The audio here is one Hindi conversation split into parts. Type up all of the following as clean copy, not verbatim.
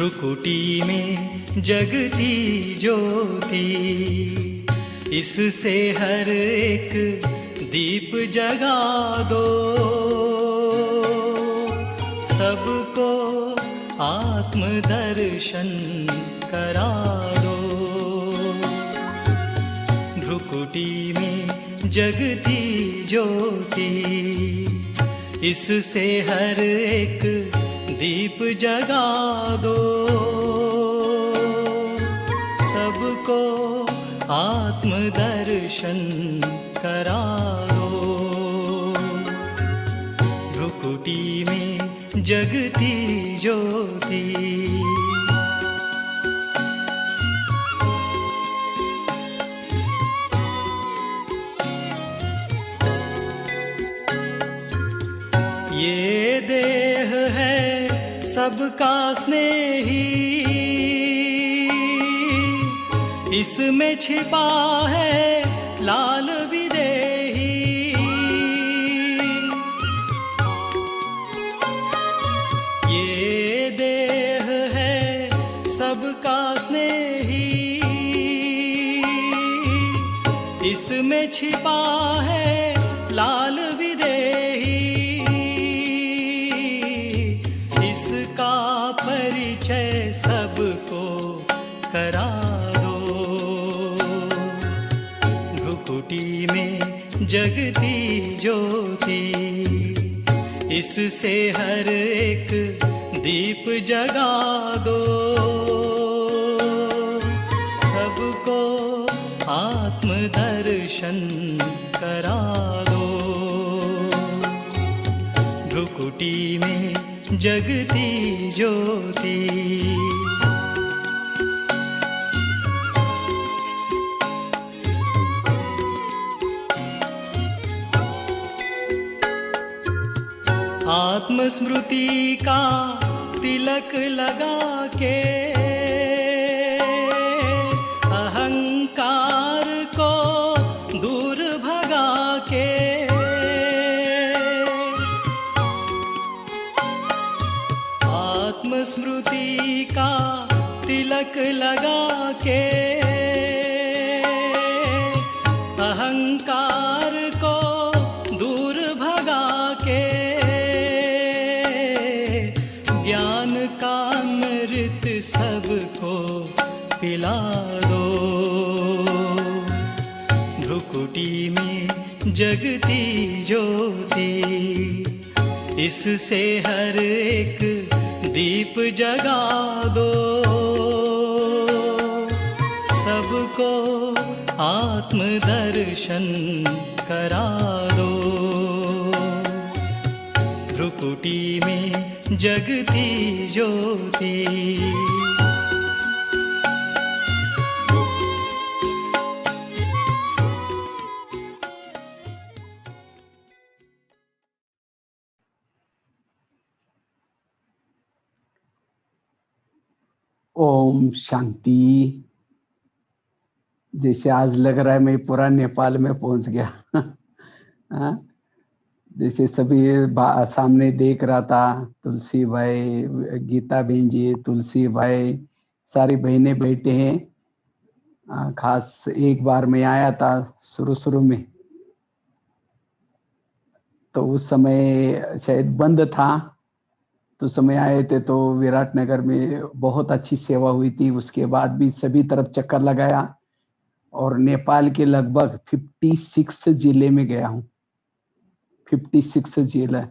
भ्रुकुटी में जगती ज्योति, इससे हर एक दीप जगा दो, सबको आत्मदर्शन करा दो। भ्रुकुटी में जगती ज्योति, इससे हर एक दीप जगा दो, सबको आत्मदर्शन करा दो। भ्रुकुटी में जगती ज्योति। ये देह है सबका स्नेही, इसमें छिपा है लाल विदेही। ये देह है सबका स्नेही, इसमें छिपा है लाल विदेही। इसका परिचय सबको करा दो, भ्रुकुटी में जगती ज्योति, इससे हर एक दीप जगा दो, सबको आत्मदर्शन करा दो। भ्रुकुटी में जगती ज्योति। आत्मस्मृति का तिलक लगा के, अहंकार को दूर भगा के, आत्मस्मृति का तिलक लगा के, अहंकार को दूर भगा के, ज्ञान का अमृत सबको पिला दो। भ्रुकुटी में जगती ज्योति, इससे हर एक दीप जगा दो, सबको आत्मदर्शन करा दो। भ्रुकुटी में जगती ज्योति। ओम शांति। जैसे आज लग रहा है मैं पूरा नेपाल में पहुंच गया। जैसे सभी सामने देख रहा था, तुलसी भाई, गीता बहन जी, तुलसी भाई, सारी बहनें बैठे हैं। खास एक बार मैं आया था शुरू में, तो उस समय शायद बंद था, तो समय आए थे तो विराटनगर में बहुत अच्छी सेवा हुई थी। उसके बाद भी सभी तरफ चक्कर लगाया और नेपाल के लगभग 56 जिले में गया हूँ। 56 जिले,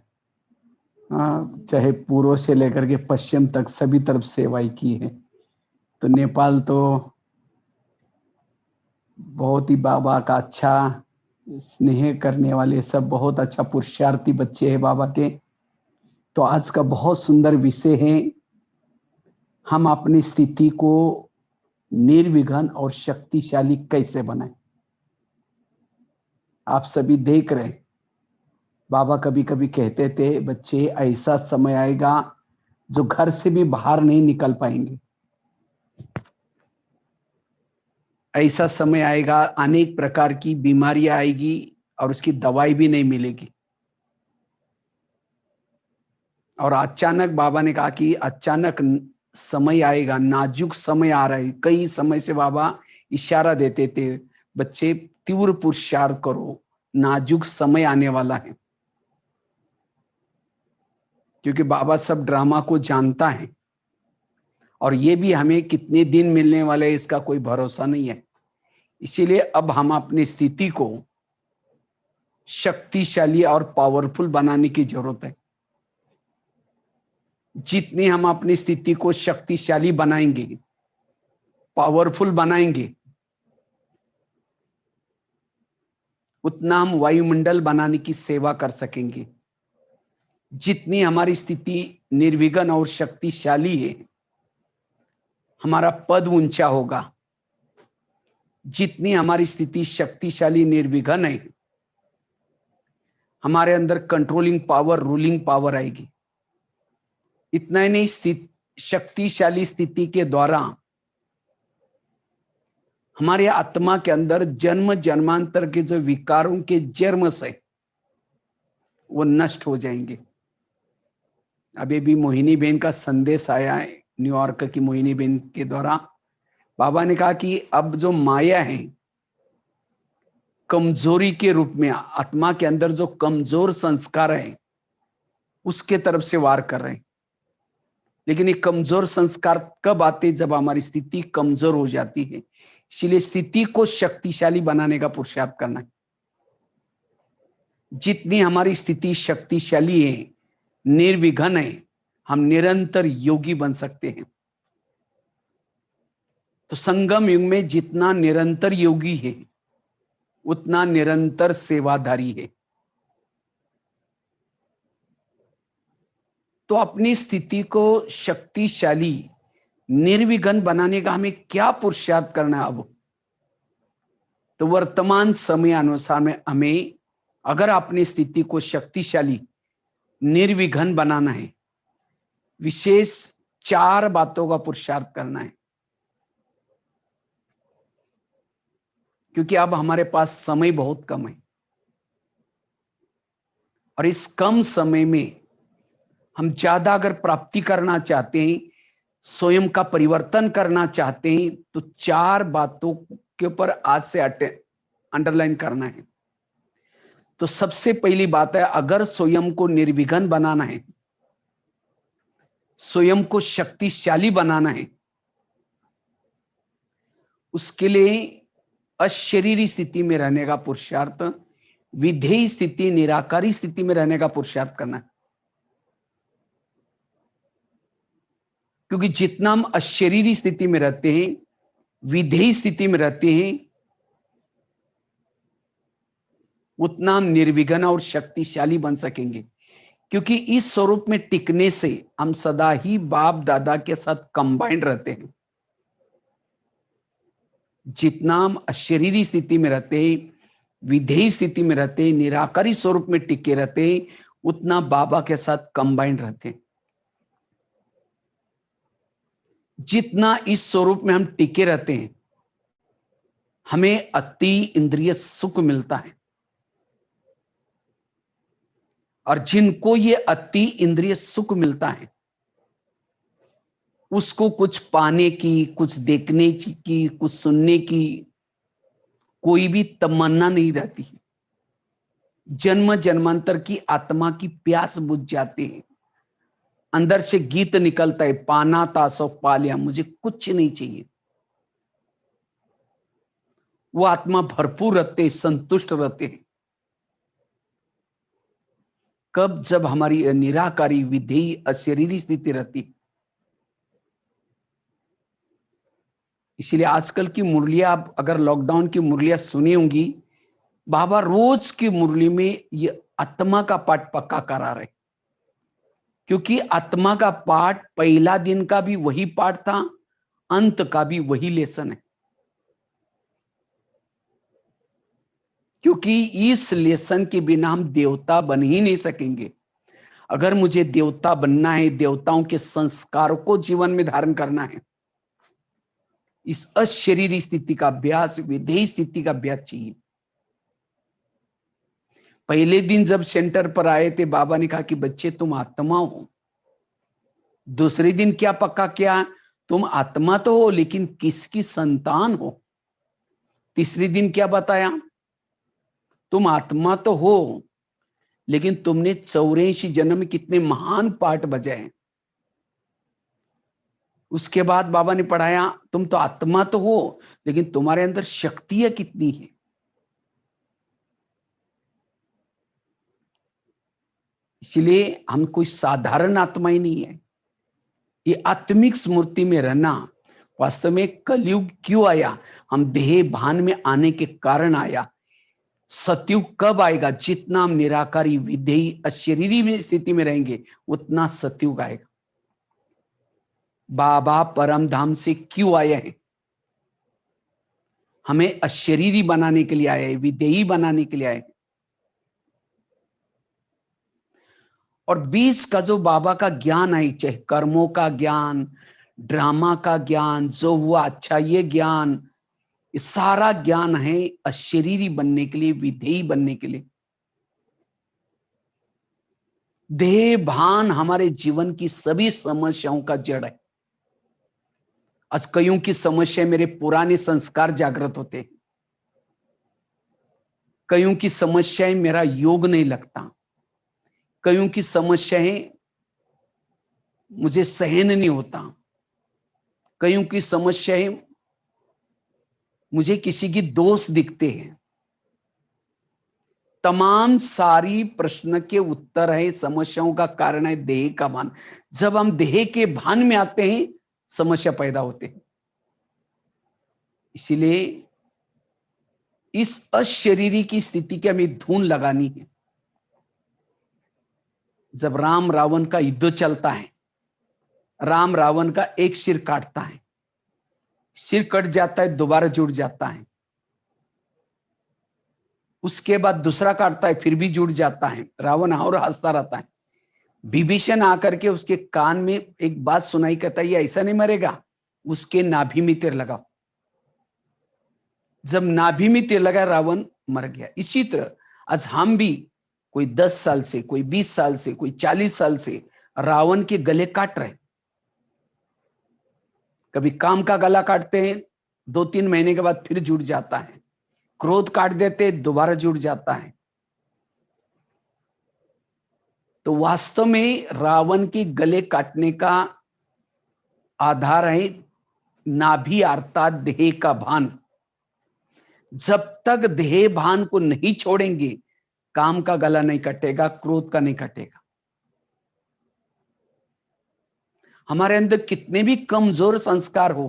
चाहे पूर्व से लेकर के पश्चिम तक सभी तरफ सेवाएं की है। तो नेपाल तो बहुत ही बाबा का अच्छा स्नेह करने वाले, सब बहुत अच्छा पुरुषार्थी बच्चे हैं बाबा के। तो आज का बहुत सुंदर विषय है, हम अपनी स्थिति को निर्विघ्न और शक्तिशाली कैसे बनाएं। आप सभी देख रहे हैं, बाबा कभी कभी कहते थे, बच्चे ऐसा समय आएगा जो घर से भी बाहर नहीं निकल पाएंगे। ऐसा समय आएगा, अनेक प्रकार की बीमारियां आएगी और उसकी दवाई भी नहीं मिलेगी। और अचानक बाबा ने कहा कि अचानक समय आएगा, नाजुक समय आ रहा है। कई समय से बाबा इशारा देते थे, बच्चे तीव्र पुरुषार्थ करो, नाजुक समय आने वाला है। क्योंकि बाबा सब ड्रामा को जानता है और ये भी हमें कितने दिन मिलने वाले हैं इसका कोई भरोसा नहीं है। इसीलिए अब हम अपनी स्थिति को शक्तिशाली और पावरफुल बनाने की जरूरत है। जितनी हम अपनी स्थिति को शक्तिशाली बनाएंगे, पावरफुल बनाएंगे, उतना हम वायुमंडल बनाने की सेवा कर सकेंगे। जितनी हमारी स्थिति निर्विघ्न और शक्तिशाली है, हमारा पद ऊंचा होगा। जितनी हमारी स्थिति शक्तिशाली निर्विघ्न है, हमारे अंदर कंट्रोलिंग पावर, रूलिंग पावर आएगी। इतना ही नहीं, शक्तिशाली स्थिति के द्वारा हमारे आत्मा के अंदर जन्म जन्मांतर के जो विकारों के जन्म से वो नष्ट हो जाएंगे। अभी भी मोहिनी बहन का संदेश आया है न्यूयॉर्क की मोहिनी बहन के द्वारा। बाबा ने कहा कि अब जो माया है, कमजोरी के रूप में आत्मा के अंदर जो कमजोर संस्कार है उसके तरफ से वार कर रहे हैं। लेकिन ये कमजोर संस्कार कब आते? जब हमारी स्थिति कमजोर हो जाती है। इसलिए स्थिति को शक्तिशाली बनाने का पुरुषार्थ करना है। जितनी हमारी स्थिति शक्तिशाली है, निर्विघ्न है, हम निरंतर योगी बन सकते हैं। तो संगम युग में जितना निरंतर योगी है उतना निरंतर सेवाधारी है। तो अपनी स्थिति को शक्तिशाली निर्विघ्न बनाने का हमें क्या पुरुषार्थ करना है अब? तो वर्तमान समय अनुसार में हमें अगर अपनी स्थिति को शक्तिशाली निर्विघ्न बनाना है, विशेष 4 बातों का पुरुषार्थ करना है। क्योंकि अब हमारे पास समय बहुत कम है और इस कम समय में हम ज्यादा अगर प्राप्ति करना चाहते हैं, स्वयं का परिवर्तन करना चाहते हैं, तो 4 बातों के ऊपर आज से अंडरलाइन करना है। तो सबसे पहली बात है, अगर स्वयं को निर्विघ्न बनाना है, स्वयं को शक्तिशाली बनाना है, उसके लिए अशरीरी स्थिति में रहने का पुरुषार्थ, विधेय स्थिति, निराकारी स्थिति में रहने का पुरुषार्थ करना है। क्योंकि जितना हम अशरीरी स्थिति में रहते हैं, विधेय स्थिति में रहते हैं, उतना हम निर्विघ्न और शक्तिशाली बन सकेंगे। क्योंकि इस स्वरूप में टिकने से हम सदा ही बाप दादा के साथ कंबाइंड रहते हैं। जितना हम अशरीरी स्थिति में रहते हैं, विधेय स्थिति में रहते हैं, निराकारी स्वरूप में टिके रहते हैं, उतना बाबा के साथ कंबाइंड रहते हैं। जितना इस स्वरूप में हम टिके रहते हैं, हमें अति इंद्रिय सुख मिलता है। और जिनको ये अति इंद्रिय सुख मिलता है, उसको कुछ पाने की, कुछ देखने की, कुछ सुनने की कोई भी तमन्ना नहीं रहती। जन्म जन्मांतर की आत्मा की प्यास बुझ जाती है। अंदर से गीत निकलता है, पाना था सो पा लिया, मुझे कुछ नहीं चाहिए। वो आत्मा भरपूर रहते, संतुष्ट रहते हैं। कब? जब हमारी निराकारी विधेयी अशरीरी स्थिति रहती। इसीलिए आजकल की मुरलियां, आप अगर लॉकडाउन की मुरलियां सुनी होंगी, बाबा रोज की मुरली में ये आत्मा का पाठ पक्का करा रहे। क्योंकि आत्मा का पाठ पहला दिन का भी वही पाठ था, अंत का भी वही लेसन है। क्योंकि इस लेसन के बिना हम देवता बन ही नहीं सकेंगे। अगर मुझे देवता बनना है, देवताओं के संस्कारों को जीवन में धारण करना है, इस अशरीरी स्थिति का अभ्यास, विधेय स्थिति का अभ्यास चाहिए। पहले दिन जब सेंटर पर आए थे, बाबा ने कहा कि बच्चे तुम आत्मा हो, दूसरे दिन क्या पक्का किया? तुम आत्मा तो हो लेकिन किसकी संतान हो। तीसरे दिन क्या बताया? तुम आत्मा तो हो लेकिन तुमने 84 जन्म में कितने महान पाठ बजाए। उसके बाद बाबा ने पढ़ाया, तुम तो आत्मा तो हो लेकिन तुम्हारे अंदर शक्तियां कितनी है। इसलिए हम कोई साधारण आत्मा ही नहीं है। ये आत्मिक स्मृति में रहना, वास्तव में कलयुग क्यों आया? हम देह भान में आने के कारण आया। सतयुग कब आएगा? जितना हम निराकारी विधेयी अशरीरी स्थिति में रहेंगे उतना सतयुग आएगा। बाबा परम धाम से क्यों आए हैं? हमें अशरीरी बनाने के लिए आए हैं, विधेयी बनाने के लिए आए हैं। और 20 का जो बाबा का ज्ञान है, चाहे कर्मों का ज्ञान, ड्रामा का ज्ञान, जो हुआ अच्छा ये ज्ञान, ये सारा ज्ञान है अशरीरी बनने के लिए, विधेयी बनने के लिए। देह भान हमारे जीवन की सभी समस्याओं का जड़ है। आज कईयों की समस्या मेरे पुराने संस्कार जागृत होते हैं। कईयों की समस्याएं मेरा योग नहीं लगता। कईयों की समस्याएं मुझे सहन नहीं होता। कईयों की समस्याएं मुझे किसी की दोष दिखते हैं। तमाम सारी प्रश्न के उत्तर है, समस्याओं का कारण है देह का भान। जब हम देह के भान में आते हैं समस्या पैदा होते हैं। इसीलिए इस अशरीरी की स्थिति की हमें धून लगानी है। जब राम रावण का युद्ध चलता है, राम रावण का एक सिर काटता है, सिर कट जाता है, दोबारा जुड़ जाता है। उसके बाद दूसरा काटता है, फिर भी जुड़ जाता है। रावण और हंसता रहता है। विभीषण आकर के उसके कान में एक बात सुनाई, कहता है ये ऐसा नहीं मरेगा, उसके नाभि में तीर लगाओ। जब नाभि में तीर लगा रावण मर गया। इसी तरह आज हम भी कोई 10 साल से, कोई 20 साल से, कोई 40 साल से रावण के गले काट रहे। कभी काम का गला काटते हैं, 2-3 महीने के बाद फिर जुड़ जाता है। क्रोध काट देते, दोबारा जुड़ जाता है। तो वास्तव में रावण के गले काटने का आधार है नाभि अर्थात देह का भान। जब तक देह भान को नहीं छोड़ेंगे काम का गला नहीं कटेगा, क्रोध का नहीं कटेगा। हमारे अंदर कितने भी कमजोर संस्कार हो,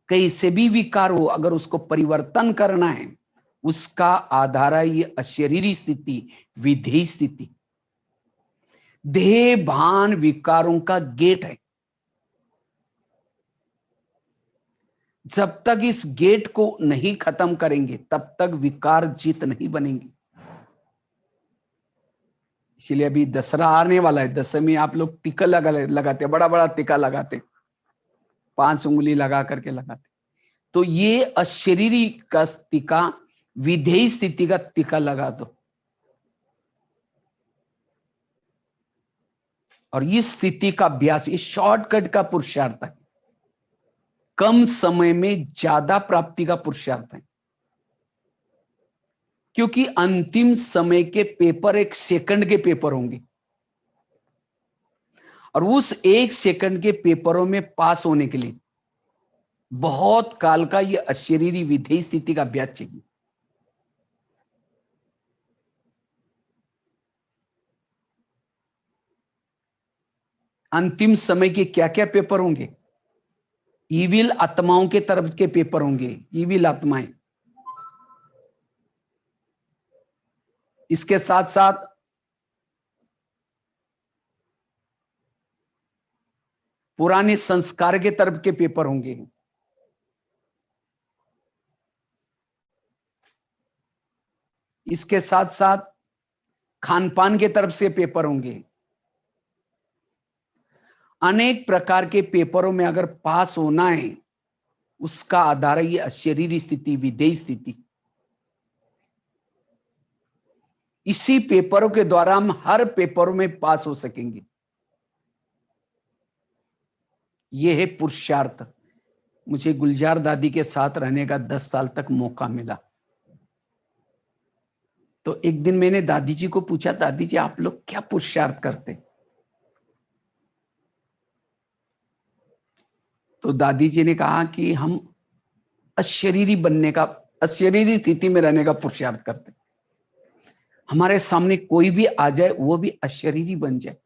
कैसे भी विकार हो, अगर उसको परिवर्तन करना है उसका आधार है ये अशरीरी स्थिति, विधेयी स्थिति। देह भान विकारों का गेट है। जब तक इस गेट को नहीं खत्म करेंगे तब तक विकार जीत नहीं बनेंगे। इसलिए अभी दशहरा आने वाला है, दशमी आप लोग टीका लगाते, बड़ा बड़ा टीका लगाते, 5 उंगली लगा करके लगाते। तो ये अशरीरी का टीका, विधेयी स्थिति का टीका लगा दो। और इस स्थिति का अभ्यास, इस शॉर्टकट का पुरुषार्थ है। कम समय में ज्यादा प्राप्ति का पुरुषार्थ है। क्योंकि अंतिम समय के पेपर 1 सेकंड के पेपर होंगे और उस 1 सेकंड के पेपरों में पास होने के लिए बहुत काल का यह अशरीरी विधेयी स्थिति का अभ्यास चाहिए। अंतिम समय के क्या क्या पेपर होंगे? ईविल आत्माओं के तरफ के पेपर होंगे, ईविल आत्माएं। इसके साथ साथ पुराने संस्कार के तरफ के पेपर होंगे। इसके साथ साथ खान पान के तरफ से पेपर होंगे। अनेक प्रकार के पेपरों में अगर पास होना है उसका आधार है ये अशरीरी स्थिति, विधेयी स्थिति। इसी पेपरों के द्वारा हम हर पेपरों में पास हो सकेंगे। ये है पुरुषार्थ। मुझे गुलजार दादी के साथ रहने का 10 साल तक मौका मिला। तो एक दिन मैंने दादी जी को पूछा, दादी जी आप लोग क्या पुरुषार्थ करते? तो दादी जी ने कहा कि हम अशरीरी बनने का, अशरीरी स्थिति में रहने का पुरुषार्थ करते। हमारे सामने कोई भी आ जाए वो भी अशरीरी बन जाए।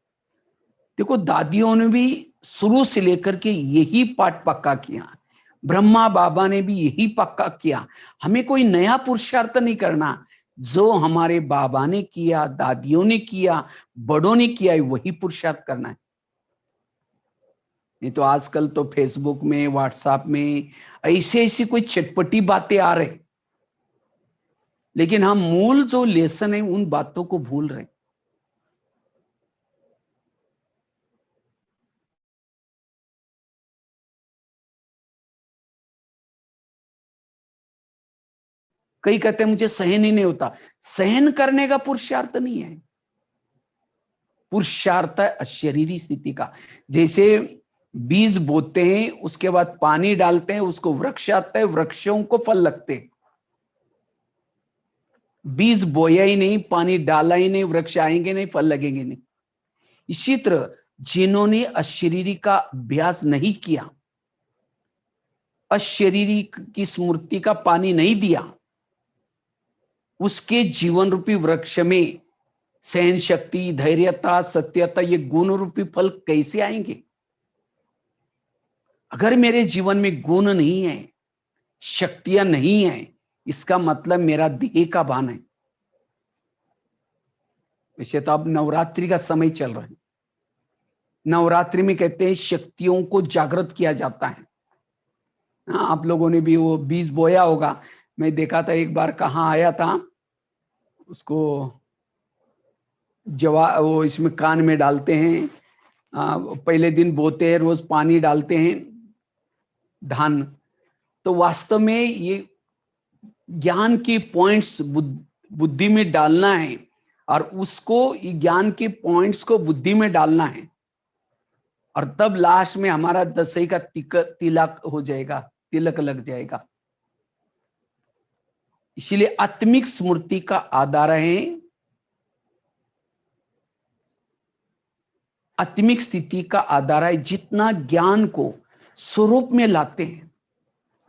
देखो दादियों ने भी शुरू से लेकर के यही पाठ पक्का किया, ब्रह्मा बाबा ने भी यही पक्का किया। हमें कोई नया पुरुषार्थ नहीं करना, जो हमारे बाबा ने किया, दादियों ने किया, बड़ों ने किया, वही पुरुषार्थ करना है। नहीं तो आजकल तो फेसबुक में, व्हाट्सएप में ऐसे ऐसी कोई चटपटी बातें आ रही, लेकिन हम मूल जो लेसन है उन बातों को भूल रहे। कई कहते हैं मुझे सहन ही नहीं होता। सहन करने का पुरुषार्थ नहीं है, पुरुषार्थ है अशरीरी स्थिति का। जैसे बीज बोते हैं, उसके बाद पानी डालते हैं, उसको वृक्ष आता है, वृक्षों को फल लगते हैं। बीज बोया ही नहीं, पानी डाला ही नहीं, वृक्ष आएंगे नहीं, फल लगेंगे नहीं। इसी तरह जिन्होंने अशरीरी का अभ्यास नहीं किया, अशरीरी की स्मृति का पानी नहीं दिया, उसके जीवन रूपी वृक्ष में सहन शक्ति, धैर्यता, सत्यता, ये गुण रूपी फल कैसे आएंगे? अगर मेरे जीवन में गुण नहीं है, शक्तियां नहीं है, इसका मतलब मेरा देह का भान है। वैसे तो अब नवरात्रि का समय चल रहा है। नवरात्रि में कहते हैं शक्तियों को जागृत किया जाता है। हाँ, आप लोगों ने भी वो बीज बोया होगा। मैं देखा था एक बार, कहाँ आया था, उसको वो इसमें कान में डालते हैं। पहले दिन बोते हैं, रोज पानी डालते हैं धान। तो वास्तव में ये ज्ञान की पॉइंट्स बुद्धि में डालना है, और उसको ज्ञान के पॉइंट्स को बुद्धि में डालना है, और तब लास्ट में हमारा दसई का तिलक हो जाएगा, तिलक लग जाएगा। इसीलिए आत्मिक स्मृति का आधार है, आत्मिक स्थिति का आधार है जितना ज्ञान को स्वरूप में लाते हैं।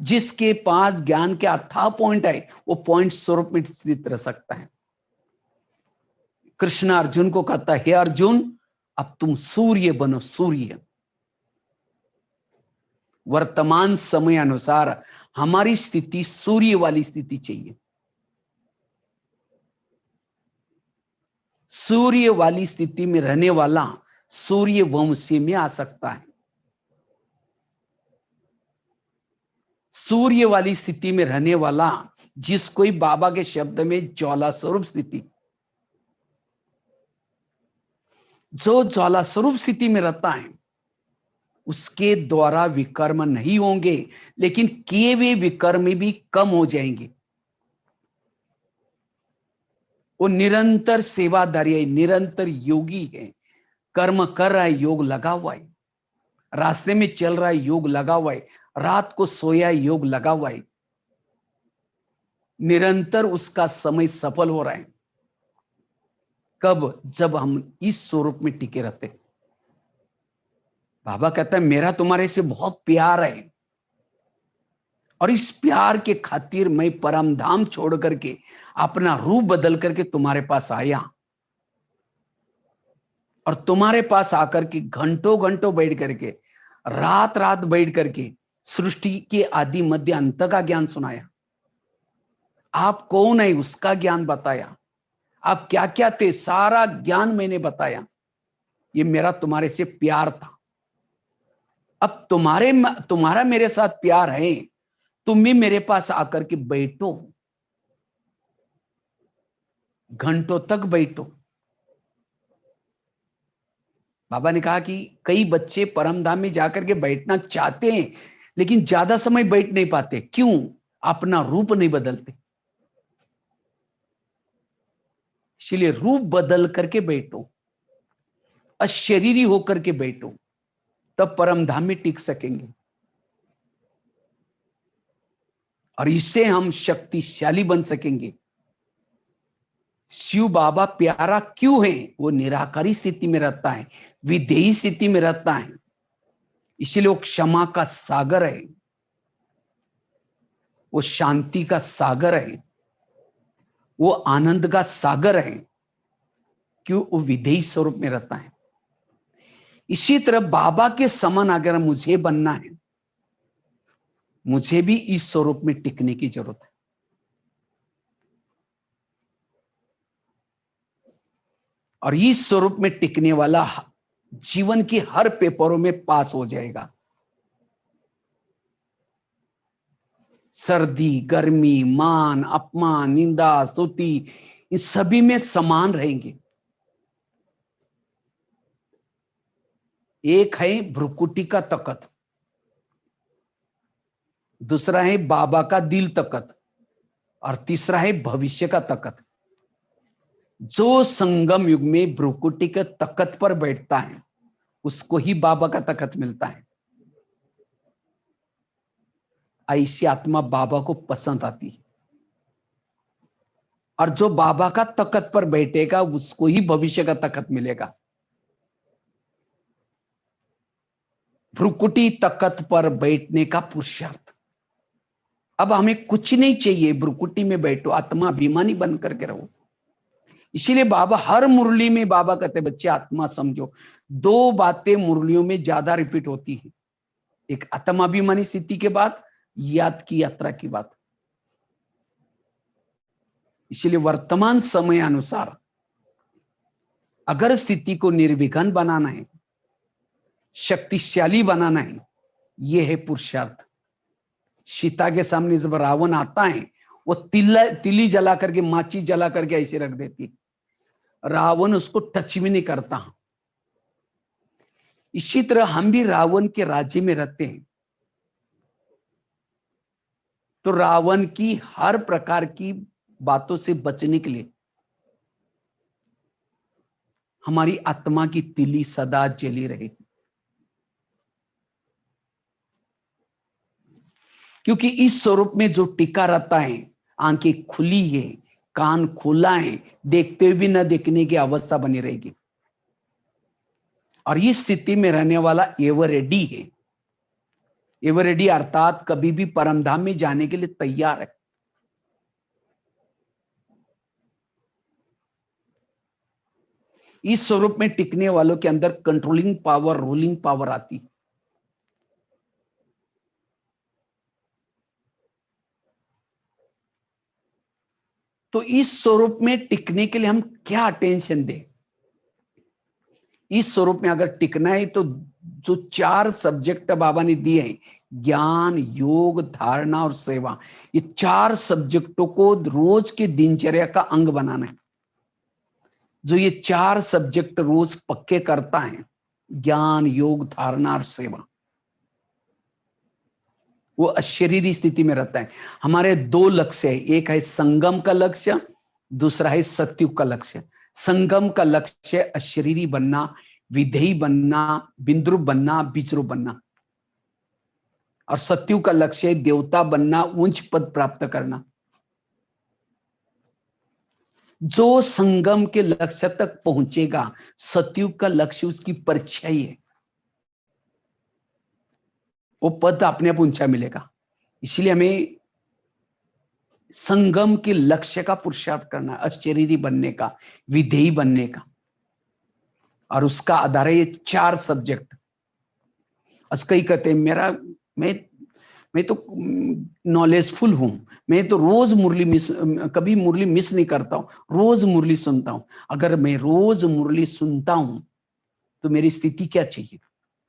जिसके पास ज्ञान के अथाह पॉइंट है, वो पॉइंट स्वरूप में स्थित रह सकता है। कृष्ण अर्जुन को कहता है, हे अर्जुन अब तुम सूर्य बनो, सूर्य। वर्तमान समय अनुसार हमारी स्थिति सूर्य वाली स्थिति चाहिए। सूर्य वाली स्थिति में रहने वाला सूर्य वंशी में आ सकता है। सूर्य वाली स्थिति में रहने वाला, जिसको बाबा के शब्द में ज्वाला स्वरूप स्थिति, जो ज्वाला स्वरूप स्थिति में रहता है, उसके द्वारा विकर्म नहीं होंगे, लेकिन किए हुए विकर्म भी कम हो जाएंगे। वो निरंतर सेवादारी है, निरंतर योगी है, कर्म कर रहा है, योग लगा हुआ है, रास्ते में चल रहा है, योग लगा हुआ है, रात को सोया, योग लगा हुआ है, निरंतर उसका समय सफल हो रहा है। कब? जब हम इस स्वरूप में टिके रहते। बाबा कहता है मेरा तुम्हारे से बहुत प्यार है, और इस प्यार के खातिर मैं परम धाम छोड़ करके अपना रूप बदल करके तुम्हारे पास आया, और तुम्हारे पास आकर के घंटों घंटों बैठ करके, रात रात बैठ करके सृष्टि के आदि मध्य अंत का ज्ञान सुनाया। आप कौन है उसका ज्ञान बताया, आप क्या क्या थे सारा ज्ञान मैंने बताया। ये मेरा तुम्हारे से प्यार था। अब तुम्हारा मेरे साथ प्यार है, तुम भी मेरे पास आकर के बैठो, घंटों तक बैठो। बाबा ने कहा कि कई बच्चे परम धाम में जाकर के बैठना चाहते हैं, लेकिन ज्यादा समय बैठ नहीं पाते। क्यों? अपना रूप नहीं बदलते। इसलिए रूप बदल करके बैठो, अशरीरी होकर के बैठो। तब परम धाम में टिक सकेंगे। और इससे हम शक्तिशाली बन सकेंगे। शिव बाबा प्यारा क्यों है? वो निराकारी स्थिति में रहता है, विधेयी स्थिति में रहता है, इसलिए वो क्षमा का सागर है, वो शांति का सागर है, वो आनंद का सागर है, क्यों? वो विधेयी स्वरूप में रहता है। इसी तरह बाबा के समान अगर मुझे बनना है, मुझे भी इस स्वरूप में टिकने की जरूरत है। और इस स्वरूप में टिकने वाला जीवन की हर पेपरों में पास हो जाएगा। सर्दी, गर्मी, मान, अपमान, निंदा, स्तुति, इन सभी में समान रहेंगे। एक है भ्रुकुटी का तकत, दूसरा है बाबा का दिल तकत, और तीसरा है भविष्य का तकत। जो संगम युग में भ्रुकुटी के तकत पर बैठता है, उसको ही बाबा का तकत मिलता है। ऐसी आत्मा बाबा को पसंद आती है। और जो बाबा का तकत पर बैठेगा, उसको ही भविष्य का तकत मिलेगा। भ्रुकुटी तकत पर बैठने का पुरुषार्थ। अब हमें कुछ नहीं चाहिए, भ्रुकुटी में बैठो, आत्मा अभिमानी बन करके रहो। इसीलिए बाबा हर मुरली में बाबा कहते, बच्चे आत्मा समझो। दो बातें मुरलियों में ज्यादा रिपीट होती है, एक आत्माभिमानी स्थिति के बाद याद की यात्रा की बात। इसलिए वर्तमान समय अनुसार अगर स्थिति को निर्विघ्न बनाना है, शक्तिशाली बनाना है, यह है पुरुषार्थ। सीता के सामने जब रावण आता है, वो तिली जला करके, माची जला करके ऐसे रख देती, रावण उसको टच भी नहीं करता। इसी तरह हम भी रावण के राज्य में रहते हैं, तो रावण की हर प्रकार की बातों से बचने के लिए हमारी आत्मा की तिली सदा जली रहे, क्योंकि इस स्वरूप में जो टिका रहता है, आंखें खुली है, कान खुला है, देखते हुए भी न देखने की अवस्था बनी रहेगी। और इस स्थिति में रहने वाला एवर रेडी है। एवर रेडी अर्थात कभी भी परमधाम में जाने के लिए तैयार है। इस स्वरूप में टिकने वालों के अंदर कंट्रोलिंग पावर, रूलिंग पावर आती है। तो इस स्वरूप में टिकने के लिए हम क्या अटेंशन दें? इस स्वरूप में अगर टिकना है तो जो 4 सब्जेक्ट बाबा ने दिए हैं, ज्ञान, योग, धारणा और सेवा, ये 4 सब्जेक्टों को रोज के दिनचर्या का अंग बनाना है। जो ये 4 सब्जेक्ट रोज पक्के करता है, ज्ञान, योग, धारणा और सेवा, वो अशरीरी स्थिति में रहता है। हमारे 2 लक्ष्य है, एक है संगम का लक्ष्य, दूसरा है सत्युग का लक्ष्य। संगम का लक्ष्य अशरीरी बनना, विधेयी बनना, बिंद्रू बनना, बीजरू बनना। और सत्युग का लक्ष्य है देवता बनना, उच्च पद प्राप्त करना। जो संगम के लक्ष्य तक पहुंचेगा, सत्युग का लक्ष्य उसकी परीक्षा ही है, वो पद अपने आप ऊंचा मिलेगा। इसलिए हमें संगम के लक्ष्य का पुरुषार्थ करना, अशरीरी बनने का, विधेयी बनने का। और उसका आधार है ये 4 सब्जेक्ट। कई कहते हैं मैं तो नॉलेजफुल हूं, मैं तो रोज कभी मुरली मिस नहीं करता हूं, रोज मुरली सुनता हूं। अगर मैं रोज मुरली सुनता हूं तो मेरी स्थिति क्या चाहिए?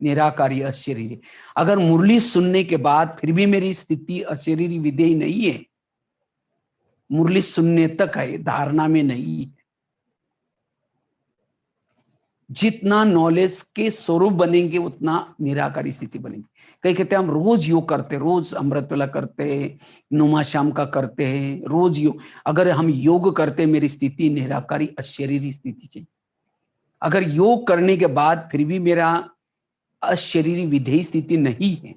निराकारी, अशरीरी। अगर मुरली सुनने के बाद फिर भी मेरी स्थिति अशरीरी, विधेयी नहीं है, मुरली सुनने तक है, धारणा में नहीं है। जितना नॉलेज के स्वरूप बनेंगे उतना निराकारी स्थिति बनेगी। कई कहते हैं हम रोज योग करते, रोज अमृत वेला करते, नुमा शाम का करते हैं, रोज योग। अगर हम योग करते, मेरी स्थिति निराकारी, अशरीरी स्थिति चाहिए। अगर योग करने के बाद फिर भी मेरा अशरीरी विधेयी स्थिति नहीं है।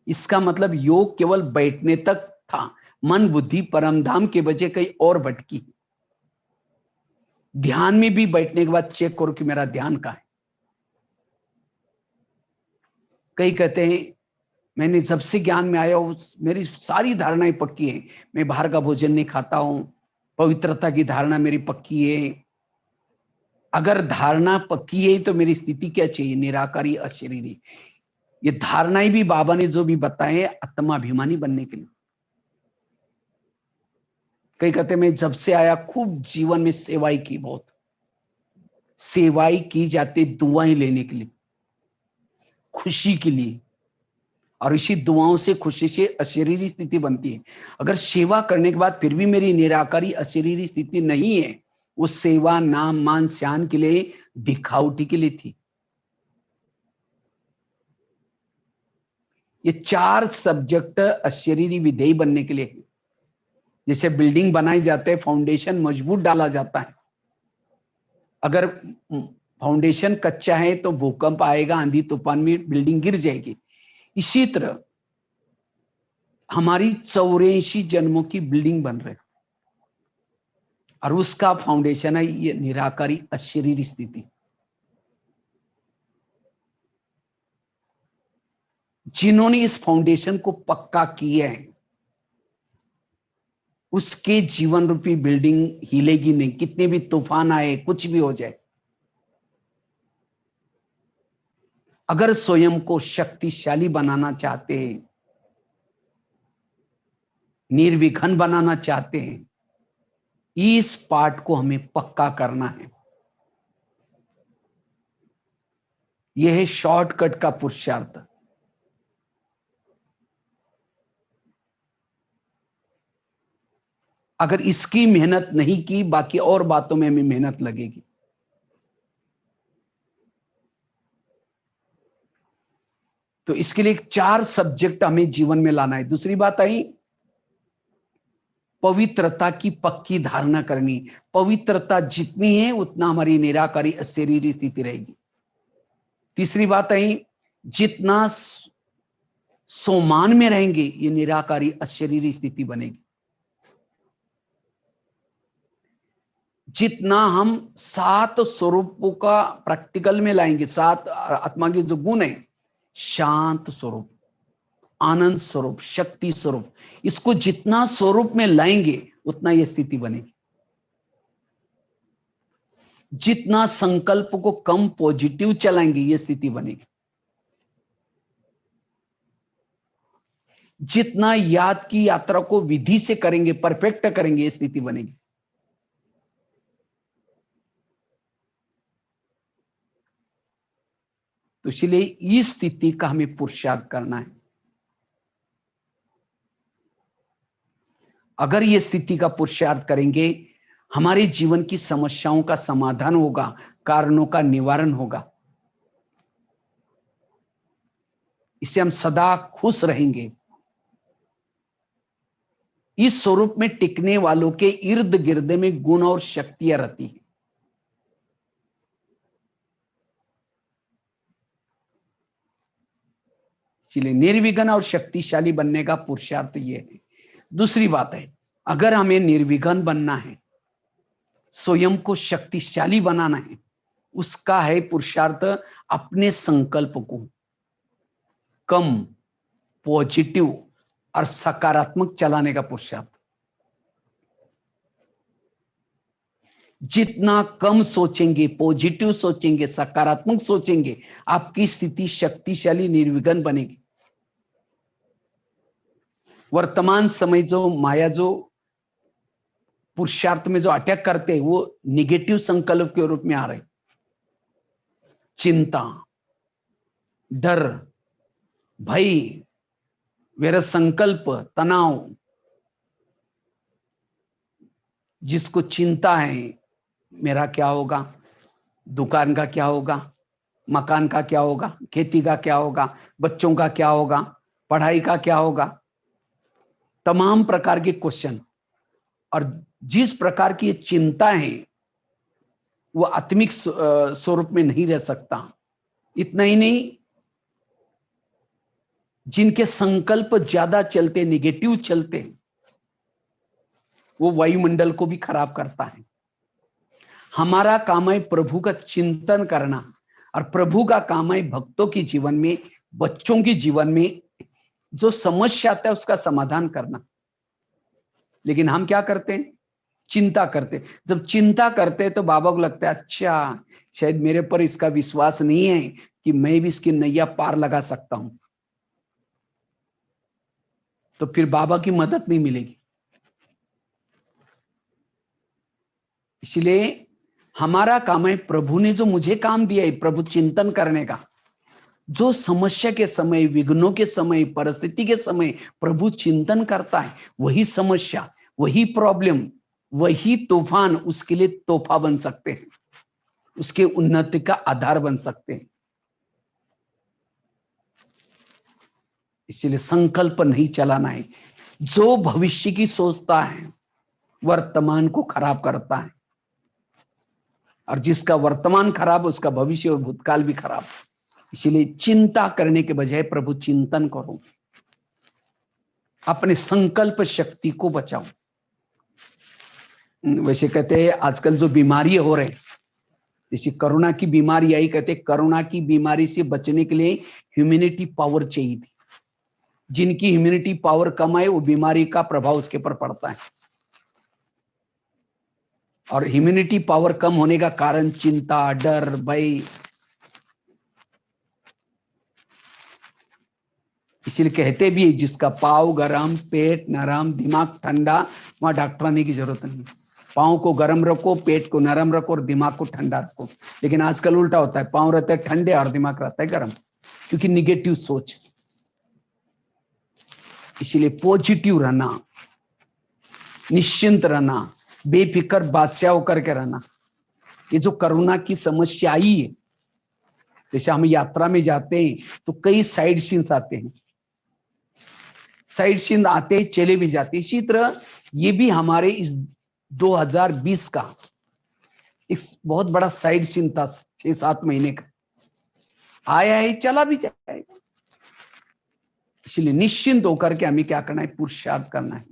इसका मतलब योग केवल बैठने तक था, मन बुद्धि परम धाम के बजाय कहीं और भटकी। ध्यान में भी बैठने के बाद चेक करो कि मेरा ध्यान कहाँ है। कई कहते हैं मैंने जब से ज्ञान में आया हूं मेरी सारी धारणाएं पक्की हैं, मैं बाहर का भोजन नहीं खाता हूं, पवित्रता की धारणा मेरी पक्की है। अगर धारणा पक्की है तो मेरी स्थिति क्या चाहिए? निराकारी अशरीरी। ये धारणाएं भी बाबा ने जो भी बताए आत्माभिमानी बनने के लिए। कई कहते मैं जब से आया खूब जीवन में सेवाई की, बहुत सेवाई की जाती, दुआएं लेने के लिए, खुशी के लिए, और इसी दुआओं से खुशी से अशरीरी स्थिति बनती है। अगर सेवा करने के बाद फिर भी मेरी निराकारी अशरीरी स्थिति नहीं है, वो सेवा नाम मान शान के लिए, दिखावटी के लिए थी। ये 4 सब्जेक्ट अशरीरी विधेयी बनने के लिए। जैसे बिल्डिंग बनाई जाते हैं, फाउंडेशन मजबूत डाला जाता है। अगर फाउंडेशन कच्चा है तो भूकंप आएगा, आंधी तूफान में बिल्डिंग गिर जाएगी। इसी तरह हमारी 84 जन्मों की बिल्डिंग बन रही और उसका फाउंडेशन है ये निराकारी अशरीरी स्थिति। जिन्होंने इस फाउंडेशन को पक्का किया है उसके जीवन रूपी बिल्डिंग हिलेगी नहीं, कितने भी तूफान आए, कुछ भी हो जाए। अगर स्वयं को शक्तिशाली बनाना चाहते हैं, निर्विघ्न बनाना चाहते हैं, इस पार्ट को हमें पक्का करना है। यह है शॉर्टकट का पुरुषार्थ। अगर इसकी मेहनत नहीं की, बाकी और बातों में हमें मेहनत लगेगी। तो इसके लिए 4 सब्जेक्ट हमें जीवन में लाना है। दूसरी बात आई पवित्रता की पक्की धारणा करनी। पवित्रता जितनी है उतना हमारी निराकारी अशरीरी स्थिति रहेगी। तीसरी बात आई जितना सोमान में रहेंगे ये निराकारी अशरीरी स्थिति बनेगी। जितना हम 7 स्वरूपों का प्रैक्टिकल में लाएंगे, 7 आत्मा के जो गुण है, शांत स्वरूप, आनंद स्वरूप, शक्ति स्वरूप, इसको जितना स्वरूप में लाएंगे उतना यह स्थिति बनेगी। जितना संकल्प को कम पॉजिटिव चलाएंगे ये स्थिति बनेगी। जितना याद की यात्रा को विधि से करेंगे, परफेक्ट करेंगे, ये स्थिति बनेगी। तो इसलिए इस स्थिति का हमें पुरुषार्थ करना है। अगर ये स्थिति का पुरुषार्थ करेंगे हमारे जीवन की समस्याओं का समाधान होगा, कारणों का निवारण होगा। इससे हम सदा खुश रहेंगे। इस स्वरूप में टिकने वालों के इर्द गिर्द में गुण और शक्तियां रहती हैं। इसलिए निर्विघ्न और शक्तिशाली बनने का पुरुषार्थ ये है। दूसरी बात है अगर हमें निर्विघ्न बनना है, स्वयं को शक्तिशाली बनाना है, उसका है पुरुषार्थ अपने संकल्प को कम पॉजिटिव और सकारात्मक चलाने का पुरुषार्थ। जितना कम सोचेंगे, पॉजिटिव सोचेंगे, सकारात्मक सोचेंगे, आपकी स्थिति शक्तिशाली निर्विघ्न बनेगी। वर्तमान समय जो माया जो पुरुषार्थ में जो अटैक करते हैं वो निगेटिव संकल्प के रूप में आ रहे। चिंता, डर, भय, वेरा संकल्प, तनाव। जिसको चिंता है मेरा क्या होगा, दुकान का क्या होगा, मकान का क्या होगा, खेती का क्या होगा, बच्चों का क्या होगा, पढ़ाई का क्या होगा, तमाम प्रकार के क्वेश्चन। और जिस प्रकार की चिंता है वो आत्मिक स्वरूप में नहीं रह सकता। इतना ही नहीं, जिनके संकल्प ज्यादा चलते, निगेटिव चलते, वो वायुमंडल को भी खराब करता है। हमारा काम है प्रभु का चिंतन करना, और प्रभु का काम है भक्तों के जीवन में, बच्चों के जीवन में जो समस्या आता है उसका समाधान करना। लेकिन हम क्या करते हैं? चिंता करते। जब चिंता करते तो बाबा को लगता है अच्छा शायद मेरे पर इसका विश्वास नहीं है कि मैं भी इसकी नैया पार लगा सकता हूं, तो फिर बाबा की मदद नहीं मिलेगी। इसलिए हमारा काम है, प्रभु ने जो मुझे काम दिया है प्रभु चिंतन करने का, जो समस्या के समय, विघ्नों के समय, परिस्थिति के समय प्रभु चिंतन करता है, वही समस्या, वही प्रॉब्लम, वही तूफान उसके लिए तोहफा बन सकते हैं, उसके उन्नति का आधार बन सकते हैं। इसलिए संकल्प नहीं चलाना है। जो भविष्य की सोचता है वर्तमान को खराब करता है, और जिसका वर्तमान खराब उसका भविष्य और भूतकाल भी खराब। इसलिए चिंता करने के बजाय प्रभु चिंतन करो, अपने संकल्प शक्ति को बचाओ। वैसे कहते हैं आजकल जो बीमारी हो रहे, जैसे कोरोना की बीमारी आई, कहते कोरोना की बीमारी से बचने के लिए ह्यूमैनिटी पावर चाहिए थी। जिनकी इम्यूनिटी पावर कम है वो बीमारी का प्रभाव उसके पर पड़ता है, और इम्यूनिटी पावर कम होने का कारण चिंता, डर, भय। इसलिए कहते भी है जिसका पाँव गरम, पेट नरम, दिमाग ठंडा, वहां डॉक्टर आने की जरूरत नहीं। पाँव को गरम रखो, पेट को नरम रखो और दिमाग को ठंडा रखो। लेकिन आजकल उल्टा होता है, पाँव रहते हैं ठंडे और दिमाग रहता है गरम, क्योंकि निगेटिव सोच। इसलिए पॉजिटिव रहना, निश्चिंत रहना, बेफिक्र बादशाह होकर के रहना। ये जो कोरोना की समस्या आई है, जैसे हम यात्रा में जाते हैं तो कई साइड सीन्स आते हैं, साइड सीन आते हैं, चले भी जाते हैं। इसी तरह ये भी हमारे इस 2020 का इस बहुत बड़ा साइड सीन था, 6-7 महीने का, आया है चला भी जाएगा। इसलिए निश्चिंत होकर के हमें क्या करना है? पुरुषार्थ करना है,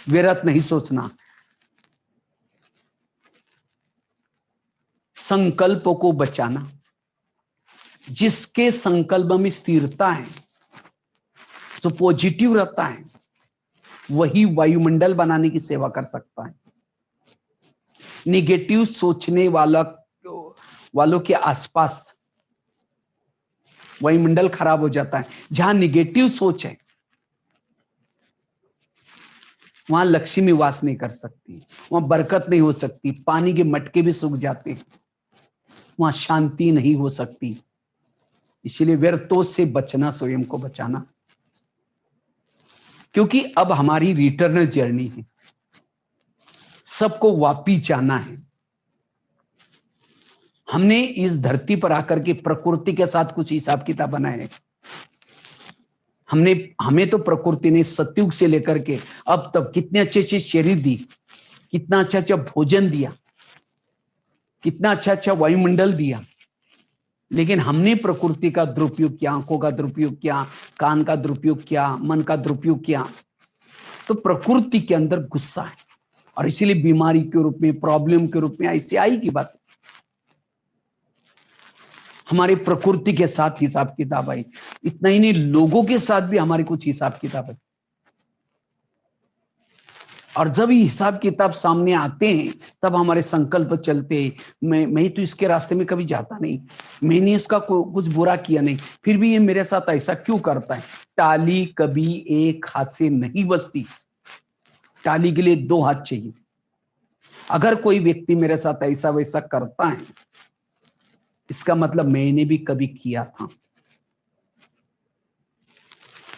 व्यर्थ नहीं सोचना। संकल्पों को बचाना। जिसके संकल्प में स्थिरता है, जो पॉजिटिव रहता है, वही वायुमंडल बनाने की सेवा कर सकता है। निगेटिव सोचने वालों के आसपास वायुमंडल खराब हो जाता है। जहां निगेटिव सोच है वहां लक्ष्मी वास नहीं कर सकती, वहां बरकत नहीं हो सकती, पानी के मटके भी सूख जाते हैं, वहां शांति नहीं हो सकती। इसलिए व्यर्थों से बचना, स्वयं को बचाना, क्योंकि अब हमारी रिटर्न जर्नी है, सबको वापिस जाना है। हमने इस धरती पर आकर के प्रकृति के साथ कुछ हिसाब किताब बनाए। हमें तो प्रकृति ने सतयुग से लेकर के अब तक कितने अच्छे अच्छे शरीर दी, कितना अच्छा अच्छा भोजन दिया, कितना अच्छा अच्छा वायुमंडल दिया, लेकिन हमने प्रकृति का दुरुपयोग किया, आंखों का दुरुपयोग किया, कान का दुरुपयोग किया, मन का दुरुपयोग किया, तो प्रकृति के अंदर गुस्सा है, और इसीलिए बीमारी के रूप में, प्रॉब्लम के रूप में ऐसी आई की बात। हमारी प्रकृति के साथ हिसाब किताब है। इतना ही नहीं, लोगों के साथ भी हमारी कुछ हिसाब किताब है। और जब ये हिसाब किताब सामने आते हैं तब हमारे संकल्प चलते हैं, मैं तो इसके रास्ते में कभी जाता नहीं, मैंने इसका कुछ बुरा किया नहीं, फिर भी ये मेरे साथ ऐसा क्यों करता है। टाली कभी एक हाथ से नहीं बजती, टाली के लिए 2 हाथ चाहिए। अगर कोई व्यक्ति मेरे साथ ऐसा वैसा करता है, इसका मतलब मैंने भी कभी किया था।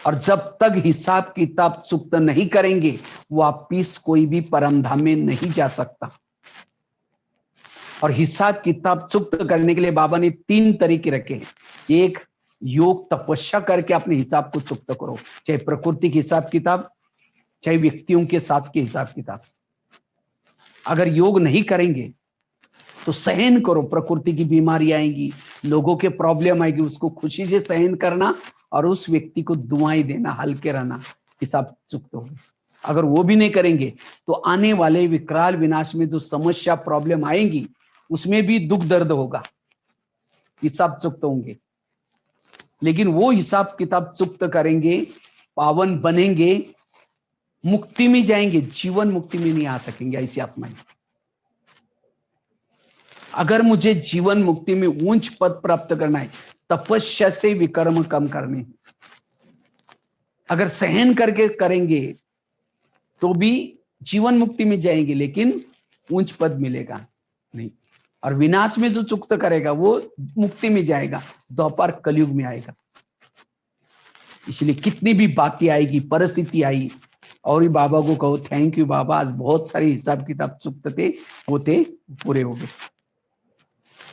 और जब तक हिसाब किताब चुकता नहीं करेंगे, वापिस कोई भी परम धाम में नहीं जा सकता। और हिसाब किताब चुकता करने के लिए बाबा ने 3 तरीके रखे हैं। एक, योग तपस्या करके अपने हिसाब को चुकता करो, चाहे प्रकृति के हिसाब किताब, चाहे व्यक्तियों के साथ के हिसाब किताब। अगर योग नहीं करेंगे तो सहन करो, प्रकृति की बीमारी आएगी, लोगों के प्रॉब्लम आएगी, उसको खुशी से सहन करना और उस व्यक्ति को दुआएं देना, हल्के रहना, हिसाब चुकते होंगे। अगर वो भी नहीं करेंगे तो आने वाले विकराल विनाश में जो समस्या प्रॉब्लम आएंगी उसमें भी दुख दर्द होगा, हिसाब चुकते होंगे। लेकिन वो हिसाब किताब चुकत करेंगे, पावन बनेंगे, मुक्ति में जाएंगे, जीवन मुक्ति में नहीं आ सकेंगे ऐसी आत्माएं। अगर मुझे जीवन मुक्ति में ऊंच पद प्राप्त करना है, तपस्या से विकर्म कम करने, अगर सहन करके करेंगे तो भी जीवन मुक्ति में जाएंगे, लेकिन ऊंच पद मिलेगा नहीं। और विनाश में जो चुकत करेगा वो मुक्ति में जाएगा, द्वापर कलयुग में आएगा। इसलिए कितनी भी बातें आएगी, परिस्थिति आई, और ही बाबा को कहो थैंक यू बाबा, आज बहुत सारे हिसाब किताब चुकते थे, होते पूरे हो गए।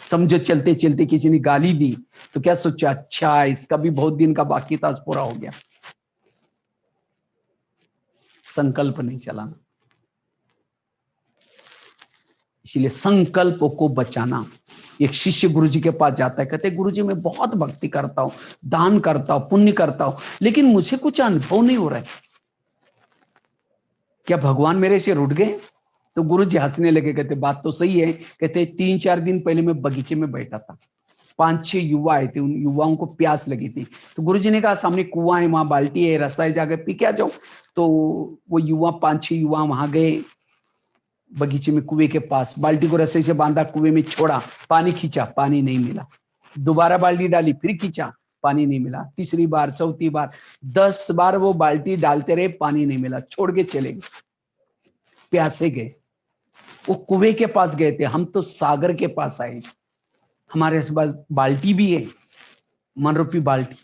समझो चलते चलते किसी ने गाली दी तो क्या सोचा, अच्छा इसका भी बहुत दिन का बाकी था, आज पूरा हो गया। संकल्प नहीं चलाना, इसलिए संकल्प को बचाना। एक शिष्य गुरुजी के पास जाता है, कहते गुरुजी मैं बहुत भक्ति करता हूं, दान करता हूं, पुण्य करता हूं, लेकिन मुझे कुछ अनुभव नहीं हो रहा है, क्या भगवान मेरे से रुठ गए? तो गुरुजी हंसने लगे, कहते बात तो सही है। कहते 3-4 दिन पहले मैं बगीचे में बैठा था, 5-6 युवा आए थे, उन युवाओं को प्यास लगी थी, तो गुरुजी ने कहा सामने कुआं है, वहां बाल्टी है, रस्सा है, जाकर पी के आ जाओ। तो वो युवा 5-6 युवा वहां गए बगीचे में, कुएं के पास, बाल्टी को रस्से से बांधा, कुएं में छोड़ा, पानी खींचा, पानी नहीं मिला। दोबारा बाल्टी डाली, फिर खींचा, पानी नहीं मिला। तीसरी बार, चौथी बार, 10 बार वो बाल्टी डालते रहे, पानी नहीं मिला, छोड़ के चले गए, प्यासे गए। वो कुएं के पास गए थे, हम तो सागर के पास आए। हमारे पास बाल्टी भी है, मन रूपी बाल्टी,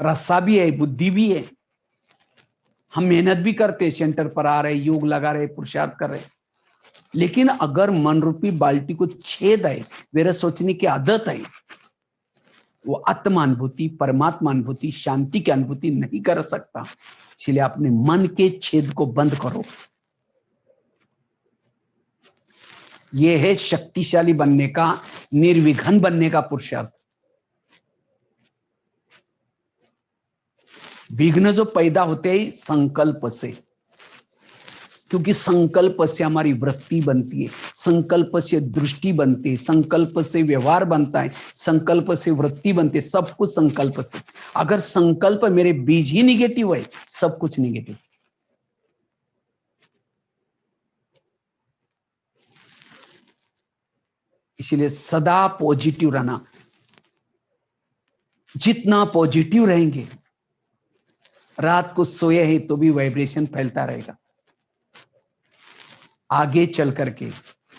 रस्सा भी है, बुद्धि भी है, हम मेहनत भी करते, सेंटर पर आ रहे, योग लगा रहे, पुरुषार्थ कर रहे, लेकिन अगर मन रूपी बाल्टी को छेद है, मेरा सोचने की आदत है, वो आत्मा अनुभूति, परमात्मा अनुभूति, शांति की अनुभूति नहीं कर सकता। इसलिए अपने मन के छेद को बंद करो। यह है शक्तिशाली बनने का, निर्विघ्न बनने का पुरुषार्थ। विघ्न जो पैदा होते हैं संकल्प से, क्योंकि संकल्प से हमारी वृत्ति बनती है, संकल्प से दृष्टि बनती है, संकल्प से व्यवहार बनता है, संकल्प से वृत्ति बनती है, सब कुछ संकल्प से। अगर संकल्प मेरे बीज ही निगेटिव है, सब कुछ निगेटिव। इसीलिए सदा पॉजिटिव रहना, जितना पॉजिटिव रहेंगे, रात को सोए हैं तो भी वाइब्रेशन फैलता रहेगा आगे चल करके।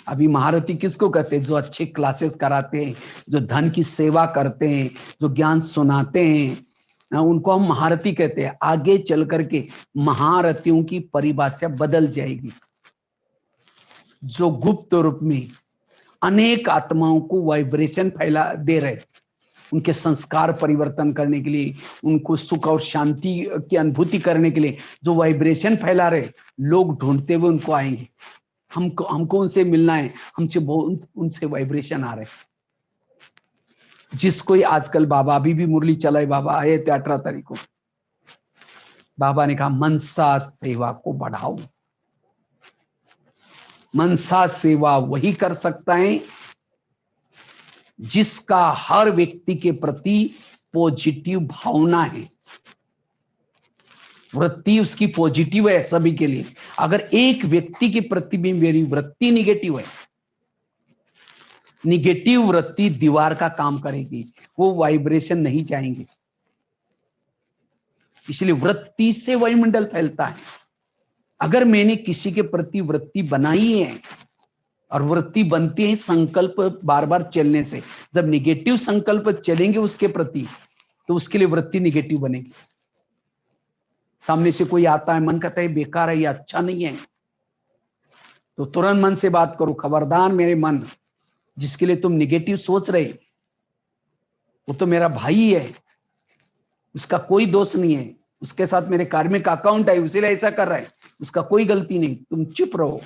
अभी महारथी किसको कहते हैं? जो अच्छे क्लासेस कराते हैं, जो धन की सेवा करते हैं, जो ज्ञान सुनाते हैं, उनको हम महारथी कहते हैं। आगे चल करके महारथियों की परिभाषा बदल जाएगी। जो गुप्त रूप में अनेक आत्माओं को वाइब्रेशन फैला दे रहे, उनके संस्कार परिवर्तन करने के लिए, उनको सुख और शांति की अनुभूति करने के लिए जो वाइब्रेशन फैला रहे, लोग ढूंढते हुए उनको आएंगे। हमको उनसे मिलना है, हमसे उनसे वाइब्रेशन आ रहे। जिसको आजकल बाबा अभी भी मुरली चलाए, बाबा आए थे 18 तारीख को, बाबा ने कहा मनसा सेवा को बढ़ाओ। मनसा सेवा वही कर सकता है जिसका हर व्यक्ति के प्रति पॉजिटिव भावना है, वृत्ति उसकी पॉजिटिव है सभी के लिए। अगर एक व्यक्ति के प्रति भी मेरी वृत्ति निगेटिव है, निगेटिव वृत्ति दीवार का काम करेगी, वो वाइब्रेशन नहीं जाएंगे। इसलिए वृत्ति से वायुमंडल फैलता है। अगर मैंने किसी के प्रति वृत्ति बनाई है, और वृत्ति बनती है संकल्प बार बार चलने से, जब निगेटिव संकल्प चलेंगे उसके प्रति, तो उसके लिए वृत्ति निगेटिव बनेगी। सामने से कोई आता है, मन कहता है बेकार है, ये अच्छा नहीं है, तो तुरंत मन से बात करो, खबरदार मेरे मन, जिसके लिए तुम निगेटिव सोच रहे, वो तो मेरा भाई है, उसका कोई दोष नहीं है, उसके साथ मेरे कार्मिक अकाउंट है, उसी लिए ऐसा कर रहा है, उसका कोई गलती नहीं, तुम चुप रहो।